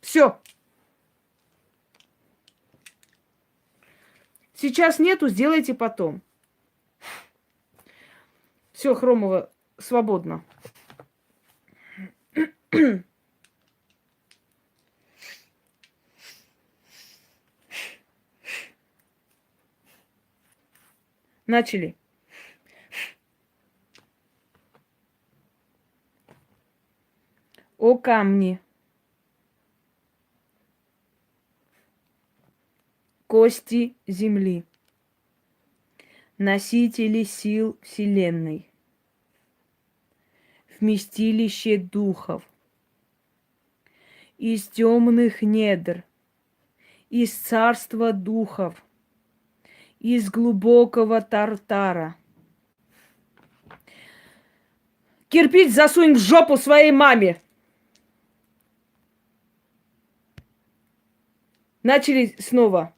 Все. Сейчас нету, сделайте потом. Все, Хромова, свободно. Начали. О камни, кости земли, носители сил вселенной, вместилище духов, из темных недр, из царства духов, из глубокого тартара. Кирпич засунь в жопу своей маме. Начали снова.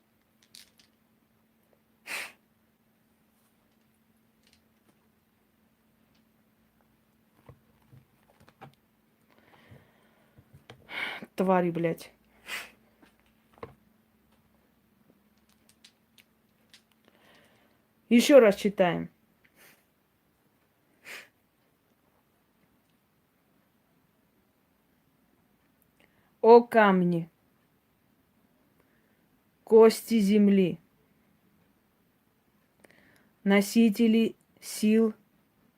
Твари, блядь. Еще раз читаем. О камни, кости земли, носители сил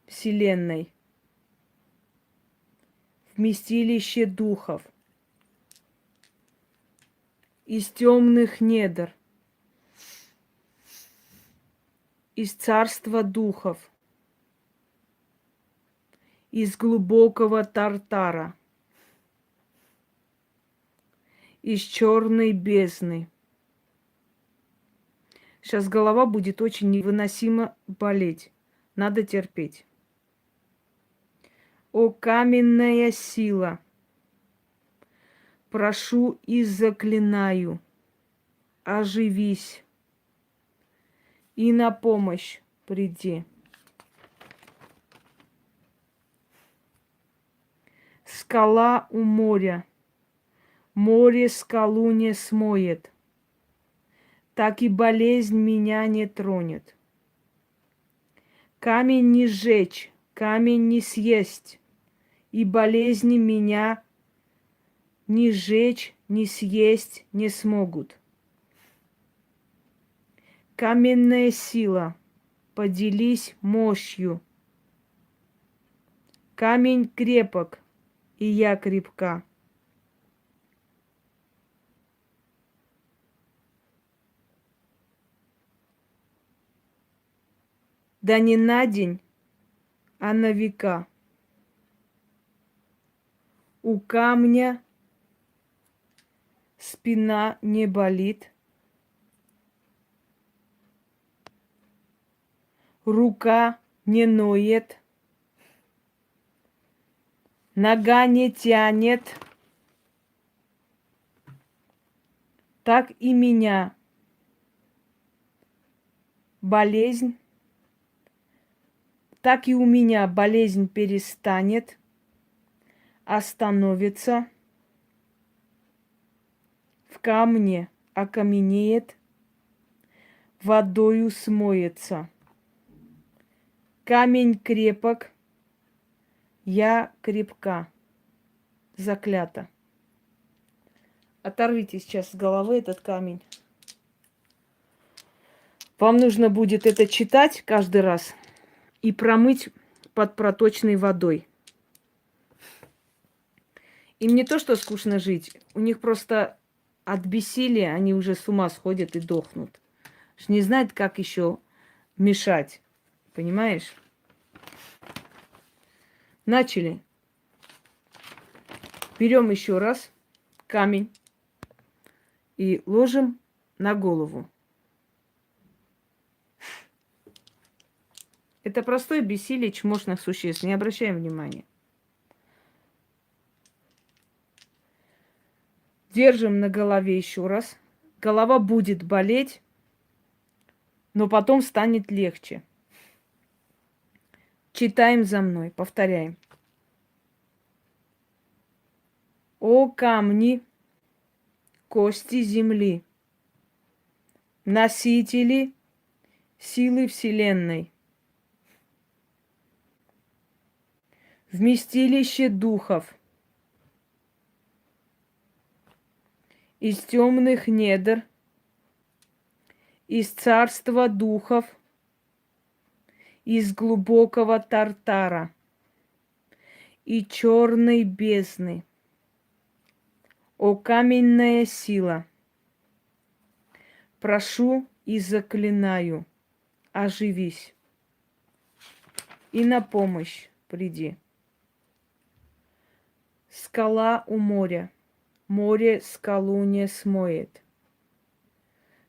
вселенной, вместилище духов, из темных недр, из царства духов, из глубокого тартара, из черной бездны. Сейчас голова будет очень невыносимо болеть. Надо терпеть. О каменная сила, прошу и заклинаю, оживись и на помощь приди. Скала у моря, море скалу не смоет, так и болезнь меня не тронет. Камень не сжечь, камень не съесть, и болезни меня ни сжечь, ни съесть не смогут. Каменная сила, поделись мощью, Камень крепок, и я крепка. Да не на день, а на века. У камня спина не болит, рука не ноет, нога не тянет. Так и меня болезнь, так и у меня болезнь перестанет, остановится, в камне окаменеет, водою смоется. Камень крепок, я крепка. Заклято. Оторвите сейчас с головы этот камень. Вам нужно будет это читать каждый раз и промыть под проточной водой. Им не то, что скучно жить, у них просто от бессилия они уже с ума сходят и дохнут. Не знают, как еще мешать. Понимаешь? Начали. Берем еще раз камень и ложим на голову. Это простое бессилие чмошных существ. Не обращаем внимания. Держим на голове еще раз. Голова будет болеть, но потом станет легче. Читаем за мной, повторяем. О камни, кости земли, носители силы Вселенной, вместилище духов, из темных недр, из царства духов, из глубокого Тартара и черной бездны. О каменная сила, прошу и заклинаю, оживись и на помощь приди. Скала у моря, море скалу не смоет,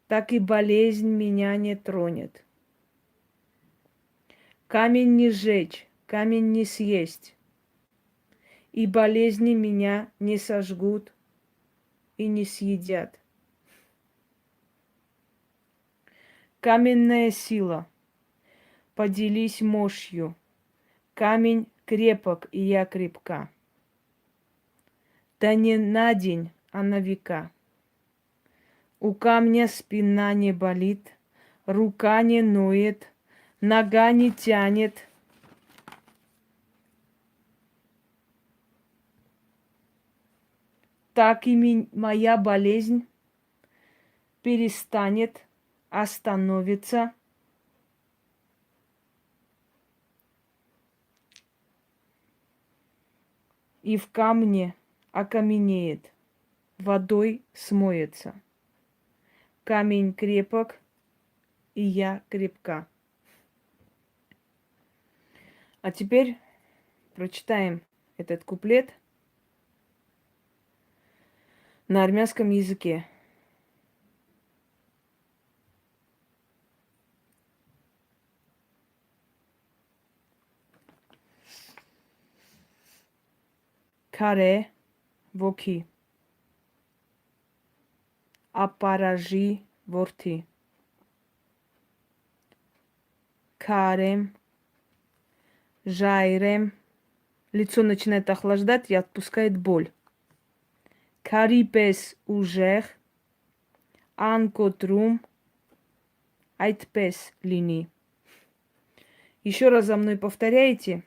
так и болезнь меня не тронет. Камень не сжечь, камень не съесть, и болезни меня не сожгут и не съедят. Каменная сила, поделись мощью, камень крепок, и я крепка. Да не на день, а на века. У камня спина не болит, рука не ноет, нога не тянет. Так и моя болезнь перестанет, остановится. И в камне окаменеет, водой смоется. Камень крепок, и я крепка. А теперь прочитаем этот куплет на армянском языке. Каре воки, апаражи ворти, карем, жайрем. Лицо начинает охлаждать и отпускает боль. Карипес ужех, анкотрум, айтпес лини. Еще раз за мной повторяйте.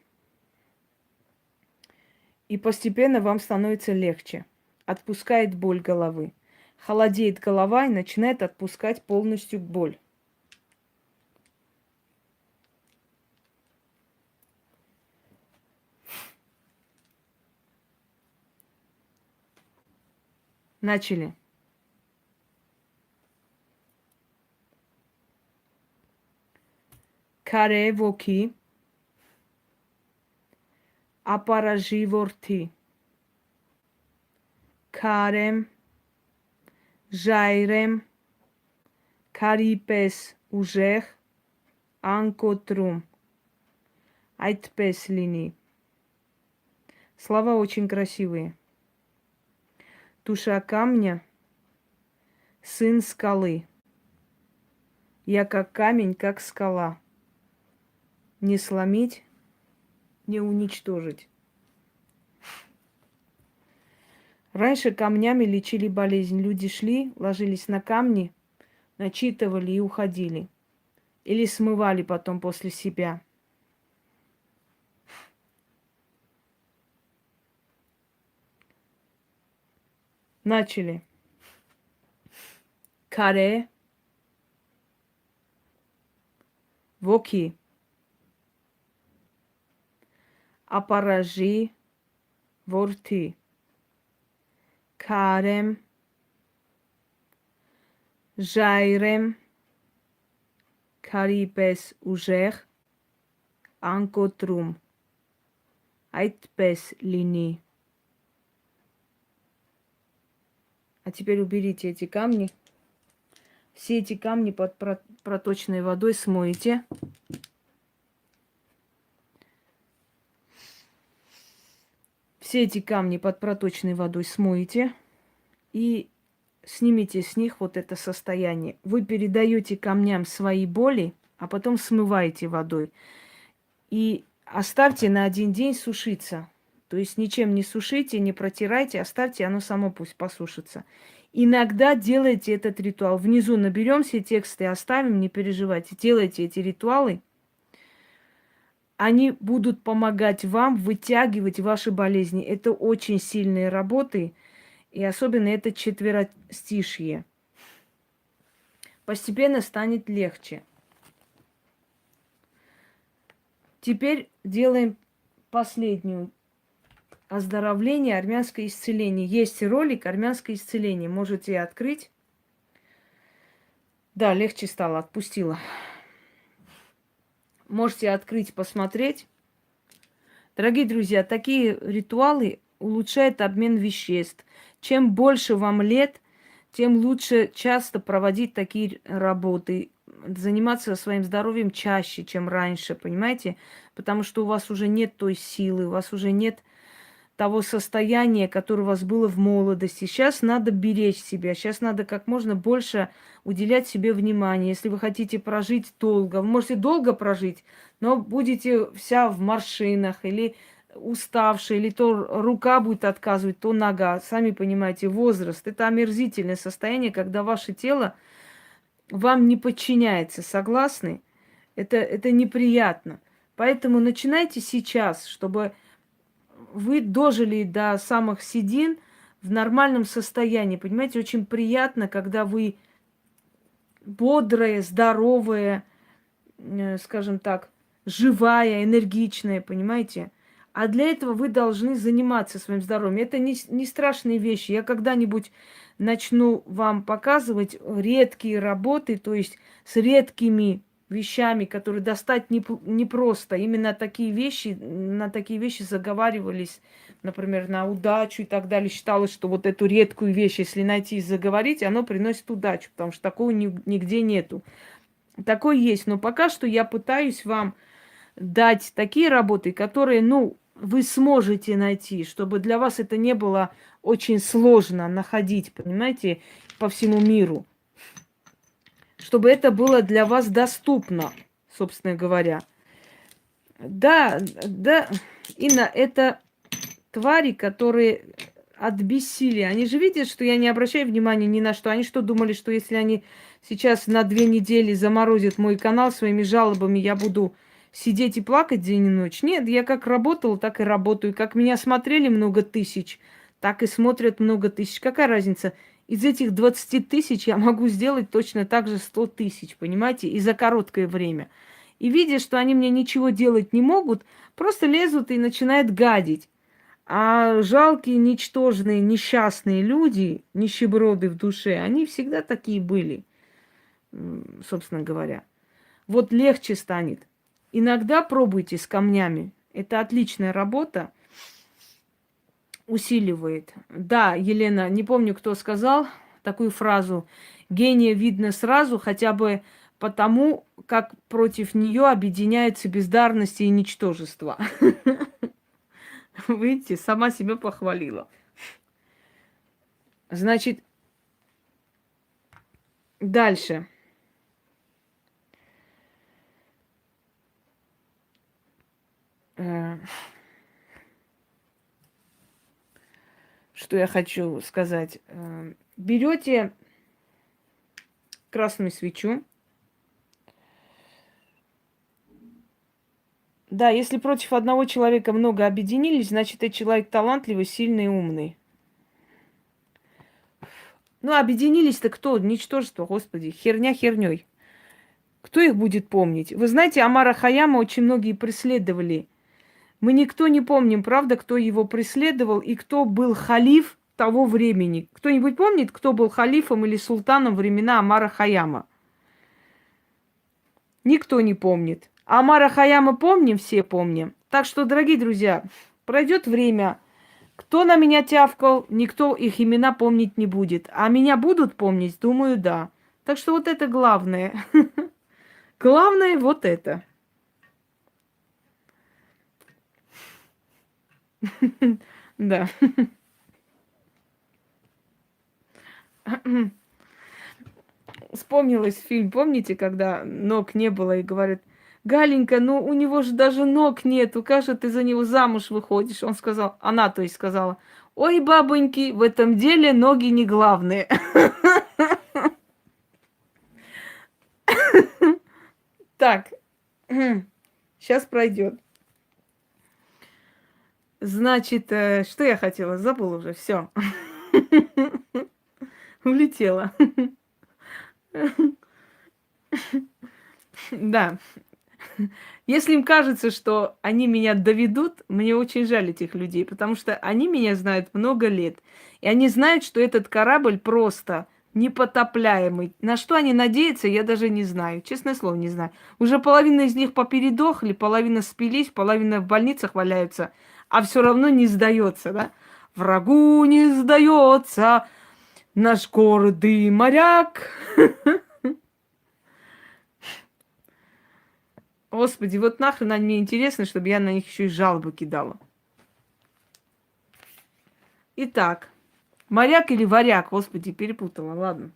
И постепенно вам становится легче. Отпускает боль головы. Холодеет голова и начинает отпускать полностью боль. Начали. Каре воки. Апаражи ворти. Карем. Жайрем. Карипес ужех. Анкотрум. Айтпес лини. Слова очень красивые. Душа камня, сын скалы. Я как камень, как скала. Не сломить, не уничтожить. Раньше камнями лечили болезнь. Люди шли, ложились на камни, начитывали и уходили. Или смывали потом после себя. Начали. Каре. Воки. Апаражи. Ворти. Карем. Жайрем. Карипес ужех. Анкотрум. Айтпес лини. А теперь уберите эти камни. Все эти камни под проточной водой смоете. Все эти камни под проточной водой смоете. И снимите с них вот это состояние. Вы передаете камням свои боли, а потом смываете водой. И оставьте на 1 день сушиться. То есть ничем не сушите, не протирайте, оставьте, оно само пусть посушится. Иногда делайте этот ритуал. Внизу наберем все тексты, оставим, не переживайте. Делайте эти ритуалы. Они будут помогать вам вытягивать ваши болезни. Это очень сильные работы. И особенно это четверостишье. Постепенно станет легче. Теперь делаем последнюю. Оздоровление, армянское исцеление. Есть ролик «Армянское исцеление». Можете открыть. Да, легче стало, отпустила. Можете открыть, посмотреть. Дорогие друзья, такие ритуалы улучшают обмен веществ. Чем больше вам лет, тем лучше часто проводить такие работы. Заниматься своим здоровьем чаще, чем раньше, понимаете? Потому что у вас уже нет той силы, у вас уже нет того состояния, которое у вас было в молодости. Сейчас надо беречь себя, сейчас надо как можно больше уделять себе внимание. Если вы хотите прожить долго, вы можете долго прожить, но будете вся в морщинах или уставшая, или то рука будет отказывать, то нога. Сами понимаете, возраст. Это омерзительное состояние, когда ваше тело вам не подчиняется. Согласны? Это неприятно. Поэтому начинайте сейчас, чтобы вы дожили до самых седин в нормальном состоянии. Понимаете, очень приятно, когда вы бодрая, здоровая, скажем так, живая, энергичная, понимаете? А для этого вы должны заниматься своим здоровьем. Это не страшные вещи. Я когда-нибудь начну вам показывать редкие работы, то есть с редкими вещами, которые достать непросто. Именно такие вещи, на такие вещи заговаривались, например, на удачу и так далее. Считалось, что вот эту редкую вещь, если найти и заговорить, оно приносит удачу, потому что такого нигде нету. Такое есть, но пока что я пытаюсь вам дать такие работы, которые, вы сможете найти, чтобы для вас это не было очень сложно находить, понимаете, по всему миру. Чтобы это было для вас доступно, собственно говоря. Да, Инна, это твари, которые от бессилия. Они же видят, что я не обращаю внимания ни на что. Они что, думали, что если они сейчас на 2 недели заморозят мой канал своими жалобами, я буду сидеть и плакать день и ночь? Нет, я как работала, так и работаю. Как меня смотрели много тысяч, так и смотрят много тысяч. Какая разница? Из этих 20 тысяч я могу сделать точно так же 100 тысяч, понимаете, и за короткое время. И видя, что они мне ничего делать не могут, просто лезут и начинают гадить. А жалкие, ничтожные, несчастные люди, нищеброды в душе, они всегда такие были, собственно говоря. Вот легче станет. Иногда пробуйте с камнями. Это отличная работа, усиливает. Да, Елена, не помню, кто сказал такую фразу. Гения видно сразу, хотя бы потому, как против нее объединяются бездарность и ничтожество. Видите, сама себя похвалила. Значит, дальше. Что я хочу сказать? Берете красную свечу. Да, если против одного человека много объединились, значит, этот человек талантливый, сильный и умный. Ну, объединились-то кто? Ничтожество, господи, херня херней. Кто их будет помнить? Вы знаете, Омара Хаяма очень многие преследовали. Мы никто не помним, правда, кто его преследовал и кто был халиф того времени. Кто-нибудь помнит, кто был халифом или султаном времена Омара Хаяма? Никто не помнит. А Омара Хаяма помним, все помним. Так что, дорогие друзья, пройдет время. Кто на меня тявкал, никто их имена помнить не будет. А меня будут помнить, думаю, да. Так что вот это главное. Главное вот это. Да. Вспомнилась фильм, помните, когда ног не было и говорит: Галенька, ну у него же даже ног нету, как же ты за него замуж выходишь? Он сказал, она, то есть, сказала: ой, бабоньки, в этом деле ноги не главные. Так, сейчас пройдет. Значит, что я хотела? Забыла уже, все. Улетела. Да. Если им кажется, что они меня доведут, мне очень жаль этих людей, потому что они меня знают много лет. И они знают, что этот корабль просто непотопляемый. На что они надеются, я даже не знаю. Честное слово, не знаю. Уже половина из них попередохли, половина спились, половина в больницах валяются, а все равно не сдается, да? Врагу не сдается наш гордый моряк. Господи, вот нахрен они мне интересны, чтобы я на них еще и жалобы кидала. Итак, моряк или варяг? Господи, перепутала, ладно.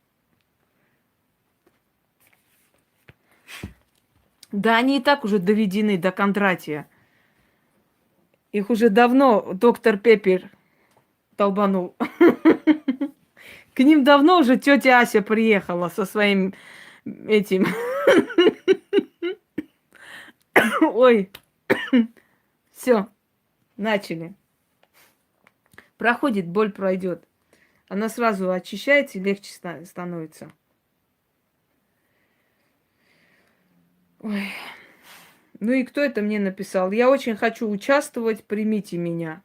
Да они и так уже доведены до Кондратия. Их уже давно доктор Пеппер долбанул. К ним давно уже тетя Ася приехала со своим этим... Ой, все, начали. Проходит, боль пройдет. Она сразу очищается и легче становится. Ой. Ну и кто это мне написал? Я очень хочу участвовать, примите меня.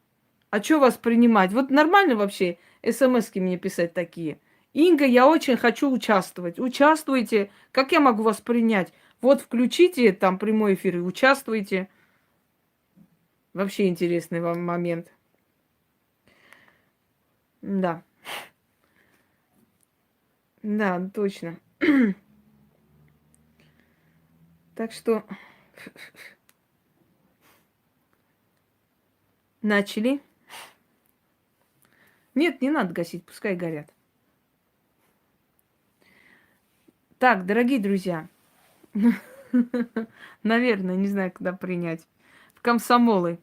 А что вас принимать? Вот нормально вообще смски мне писать такие. Инга, я очень хочу участвовать. Участвуйте. Как я могу вас принять? Вот включите там прямой эфир и участвуйте. Вообще интересный вам момент. Да. Да, точно. Так что начали. Нет, не надо гасить, пускай горят. Так, дорогие друзья, наверное, не знаю, когда принять. В комсомолы.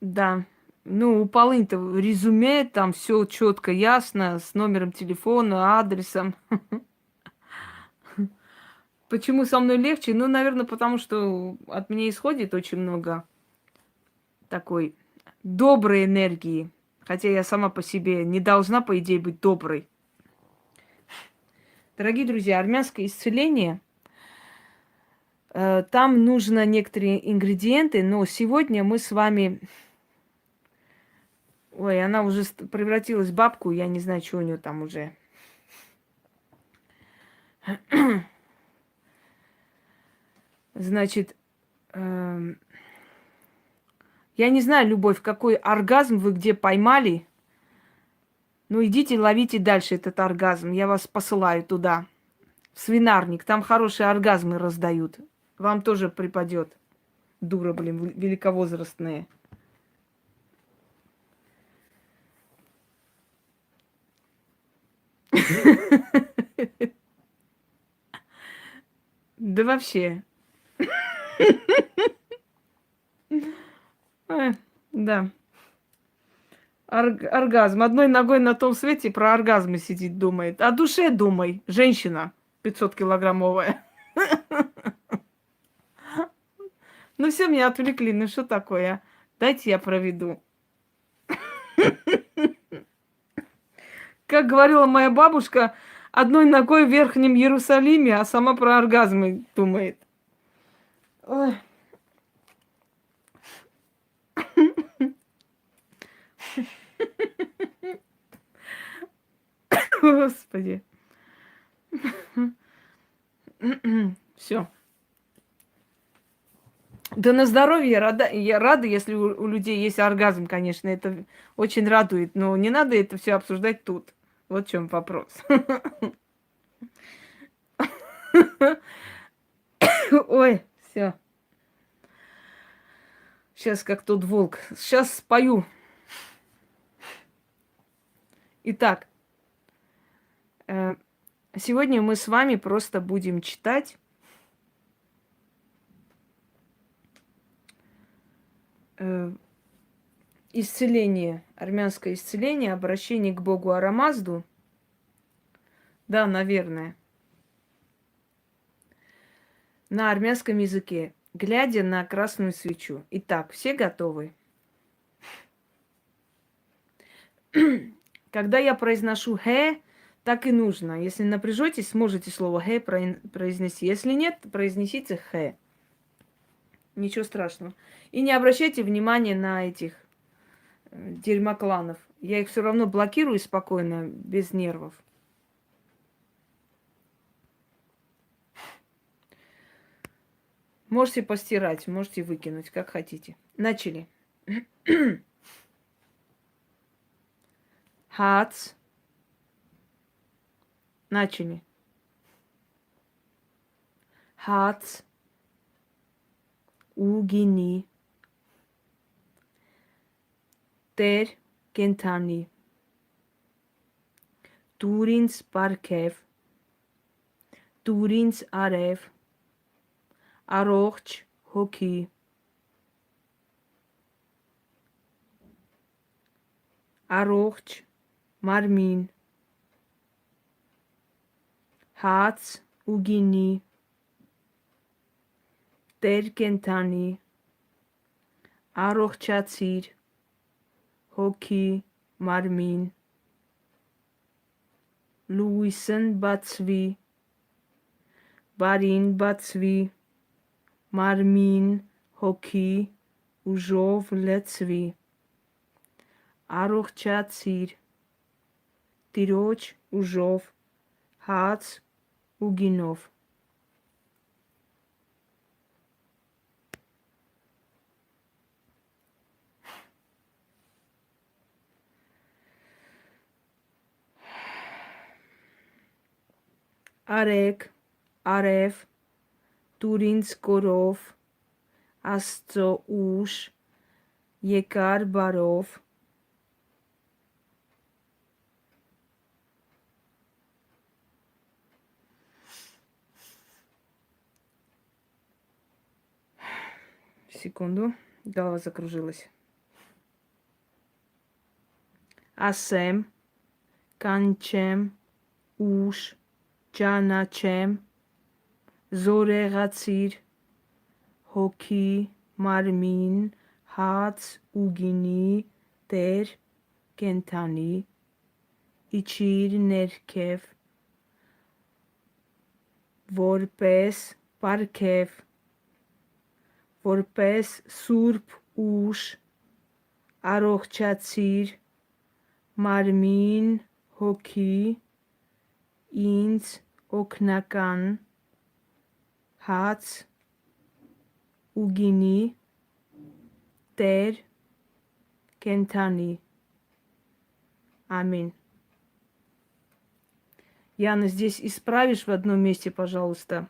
Да. Ну, у Полынь-то резюме, там все четко, ясно, с номером телефона, адресом. Почему со мной легче? Ну, наверное, потому что от меня исходит очень много такой доброй энергии. Хотя я сама по себе не должна, по идее, быть доброй. Дорогие друзья, армянское исцеление Там нужно некоторые ингредиенты, но сегодня мы с вами... Ой, она уже превратилась в бабку, я не знаю, что у нее там уже. Значит, я не знаю, Любовь, какой оргазм вы где поймали. Ну, идите, ловите дальше этот оргазм. Я вас посылаю туда, в свинарник. Там хорошие оргазмы раздают. Вам тоже припадет. Дура, блин, великовозрастные. Да вообще. Да. Оргазм. Одной ногой на том свете про оргазмы сидит, думает. О душе думай, женщина 500-килограммовая. Ну все, меня отвлекли. Ну что такое? Дайте я проведу. Как говорила моя бабушка, одной ногой в Верхнем Иерусалиме, а сама про оргазмы думает. Ой. Господи. Все. Да на здоровье я рада, если у людей есть оргазм, конечно, это очень радует, но не надо это все обсуждать тут. Вот в чем вопрос. Ой, все. Сейчас как тот волк. Сейчас спою. Итак, сегодня мы с вами просто будем читать исцеление, армянское исцеление, обращение к Богу Арамазду. Да, наверное. На армянском языке, глядя на красную свечу. Итак, все готовы? Когда я произношу «хэ», так и нужно. Если напряжетесь, сможете слово «хэ» произнести. Если нет, произнесите «хэ». Ничего страшного. И не обращайте внимания на этих дерьмокланов. Я их все равно блокирую спокойно, без нервов. Можете постирать, можете выкинуть, как хотите. Начали. Хац. Начали. Хац. Угини. Тер Кентани. Туринс Паркев. Туринс Арев. Առողջ հոգի առողջ մարմին հաց ու գինի տեր կենթանի առողջացիր հոգի մարմին լույսն բացվի բարին բացվի Մարմին հոգի ուժով լցվի առողջացիր Տիրոջ ուժով հաց ու գինով Արեք արև դուր ինձ կորով, Աստծո ուշ, եկար բարով, Секунду, голова закружилась. Ասեմ, կանչեմ, ուշ, ճանաչեմ, զորեղացիր, հոգի, մարմին, հաց ու գինի, տեր, կենթանի, իջիր ներքև, որպես պարգև, որպես Սուրբ ուժ, առողջացիր մարմին, հոգի, ինձ օգնական հաց ու գինի, Տեր կենթանի։ Аминь. Яна, здесь исправишь в одном месте, пожалуйста.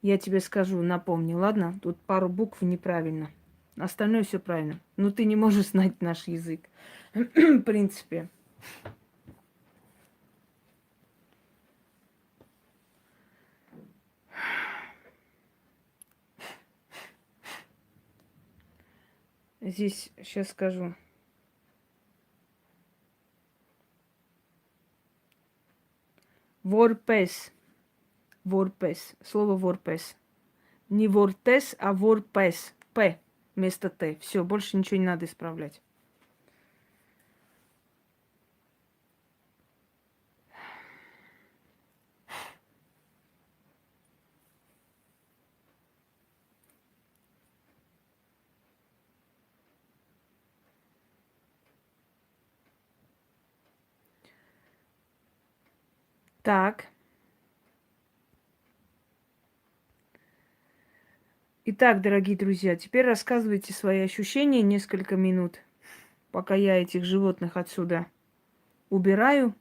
Я тебе скажу, напомню, ладно? Тут пару букв неправильно. Остальное все правильно. Но ты не можешь знать наш язык. В принципе. Здесь сейчас скажу. Ворпес. Ворпес. Слово ворпес. Не вортес, а ворпес. П вместо Т. Все, больше ничего не надо исправлять. Так. Итак, дорогие друзья, теперь рассказывайте свои ощущения несколько минут, пока я этих животных отсюда убираю.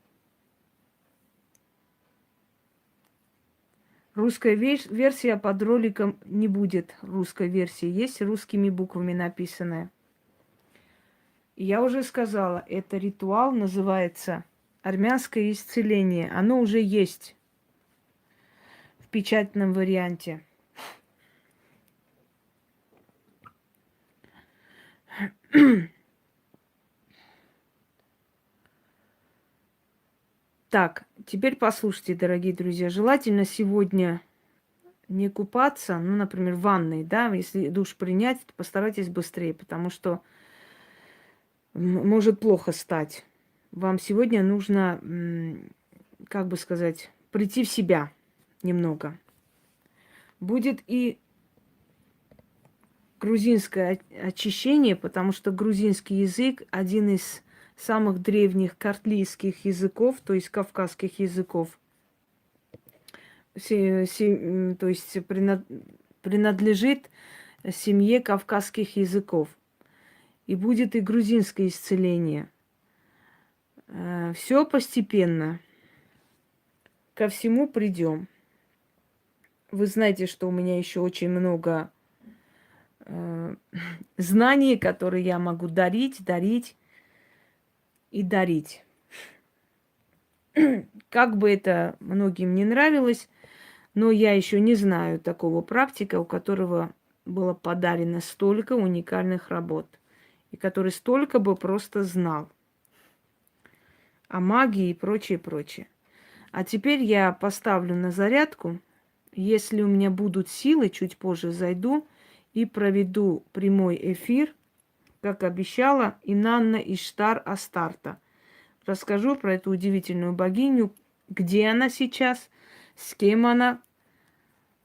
Русская версия под роликом не будет. Русской версии есть русскими буквами написанная. И я уже сказала, это ритуал называется армянское исцеление. Оно уже есть в печатном варианте. Так, теперь послушайте, дорогие друзья. Желательно сегодня не купаться, ну, например, в ванной, да, если душ принять, то постарайтесь быстрее, потому что может плохо стать. Вам сегодня нужно, как бы сказать, прийти в себя немного. Будет и грузинское очищение, потому что грузинский язык один из самых древних картлийских языков, то есть кавказских языков. То есть принадлежит семье кавказских языков. И будет и грузинское исцеление. Все постепенно. Ко всему придем. Вы знаете, что у меня еще очень много знаний, которые я могу дарить и дарить. Как бы это многим не нравилось, но я еще не знаю такого практика, у которого было подарено столько уникальных работ, и который столько бы просто знал о магии и прочее, прочее. А теперь я поставлю на зарядку. Если у меня будут силы, чуть позже зайду и проведу прямой эфир, как обещала, Инанна Иштар Астарта. Расскажу про эту удивительную богиню, где она сейчас, с кем она,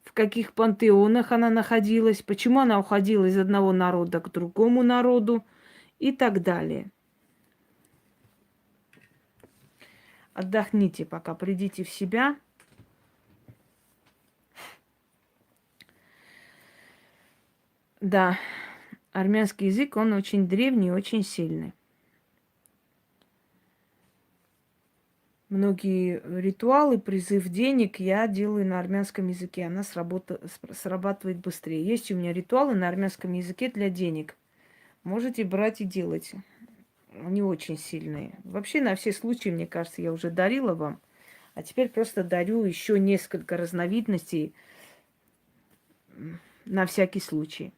в каких пантеонах она находилась, почему она уходила из одного народа к другому народу и так далее. Отдохните пока, придите в себя. Да, армянский язык, он очень древний, очень сильный. Многие ритуалы, призыв денег я делаю на армянском языке. Она срабатывает быстрее. Есть у меня ритуалы на армянском языке для денег. Можете брать и делать. Они очень сильные. Вообще на все случаи, мне кажется, я уже дарила вам. А теперь просто дарю еще несколько разновидностей на всякий случай.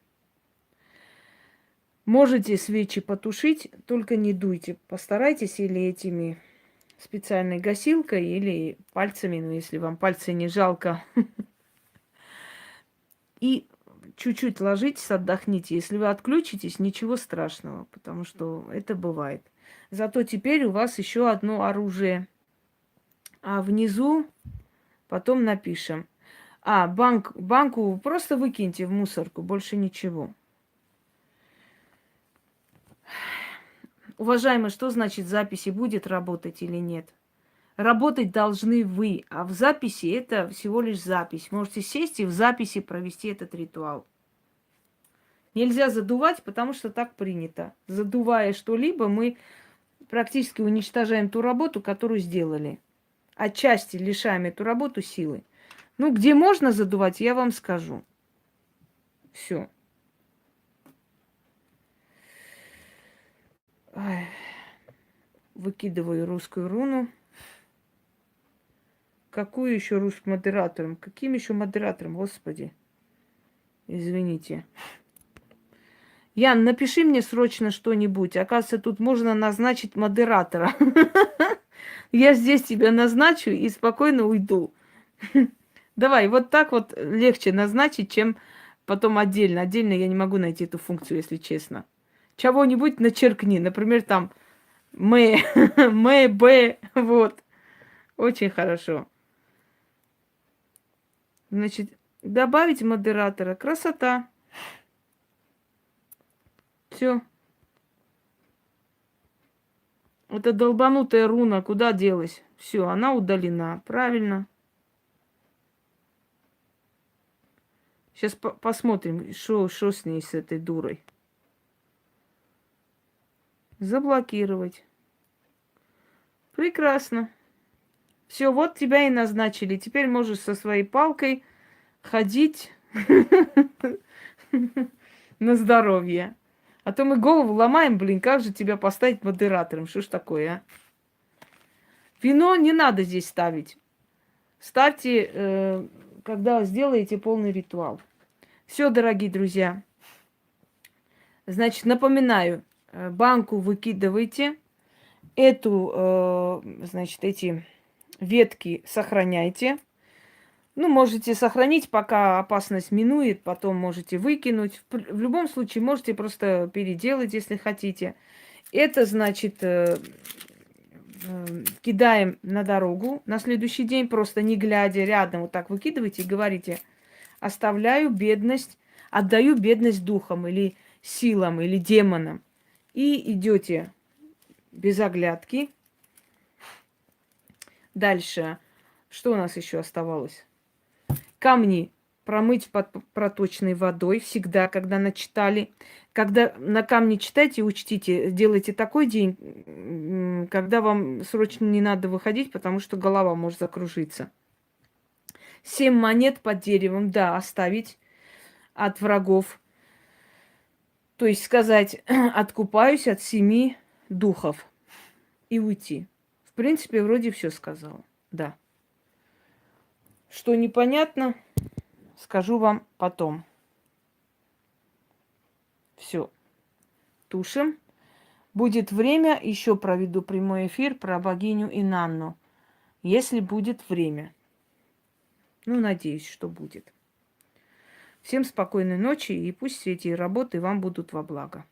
Можете свечи потушить, только не дуйте. Постарайтесь или этими специальной гасилкой, или пальцами, ну, если вам пальцы не жалко. И чуть-чуть ложитесь, отдохните. Если вы отключитесь, ничего страшного, потому что это бывает. Зато теперь у вас еще одно оружие. А внизу потом напишем. Банку просто выкиньте в мусорку, больше ничего. Уважаемые, что значит записи будет работать или нет? Работать должны вы, а в записи это всего лишь запись. Можете сесть и в записи провести этот ритуал. Нельзя задувать, потому что так принято. Задувая что-либо, мы практически уничтожаем ту работу, которую сделали. Отчасти лишаем эту работу силы. Ну, где можно задувать, я вам скажу. Все. Выкидываю русскую руну. Какую еще русским модератором? Каким еще модератором, господи? Извините. Ян, напиши мне срочно что-нибудь. Оказывается, тут можно назначить модератора. Я здесь тебя назначу и спокойно уйду. Давай, вот так вот легче назначить, чем потом отдельно. Отдельно я не могу найти эту функцию, если честно. Чего-нибудь начеркни. Например, там Б, вот. Очень хорошо. Значит, добавить модератора. Красота. Все. Эта долбанутая руна куда делась? Все, она удалена. Правильно. Сейчас посмотрим, что с ней, с этой дурой. Заблокировать. Прекрасно. Все, вот тебя и назначили. Теперь можешь со своей палкой ходить на здоровье. А то мы голову ломаем, блин, как же тебя поставить модератором? Что ж такое, а? Вино не надо здесь ставить. Ставьте, когда сделаете полный ритуал. Все, дорогие друзья. Значит, напоминаю, банку выкидывайте. Значит, эти ветки сохраняйте. Ну, можете сохранить, пока опасность минует, потом можете выкинуть. В любом случае, можете просто переделать, если хотите. Это, значит, кидаем на дорогу на следующий день, просто не глядя рядом, вот так выкидываете и говорите: оставляю бедность, отдаю бедность духам или силам, или демонам. И идете без оглядки. Дальше, что у нас еще оставалось? Камни промыть под проточной водой всегда, когда начитали. Когда на камни читайте, учтите, делайте такой день, когда вам срочно не надо выходить, потому что голова может закружиться. 7 монет под деревом, да, оставить от врагов. То есть сказать: откупаюсь от 7 духов и уйти. В принципе, вроде все сказала, да. Что непонятно, скажу вам потом. Все. Тушим. Будет время, еще проведу прямой эфир про богиню Инанну. Если будет время. Ну, надеюсь, что будет. Всем спокойной ночи, и пусть все эти работы вам будут во благо.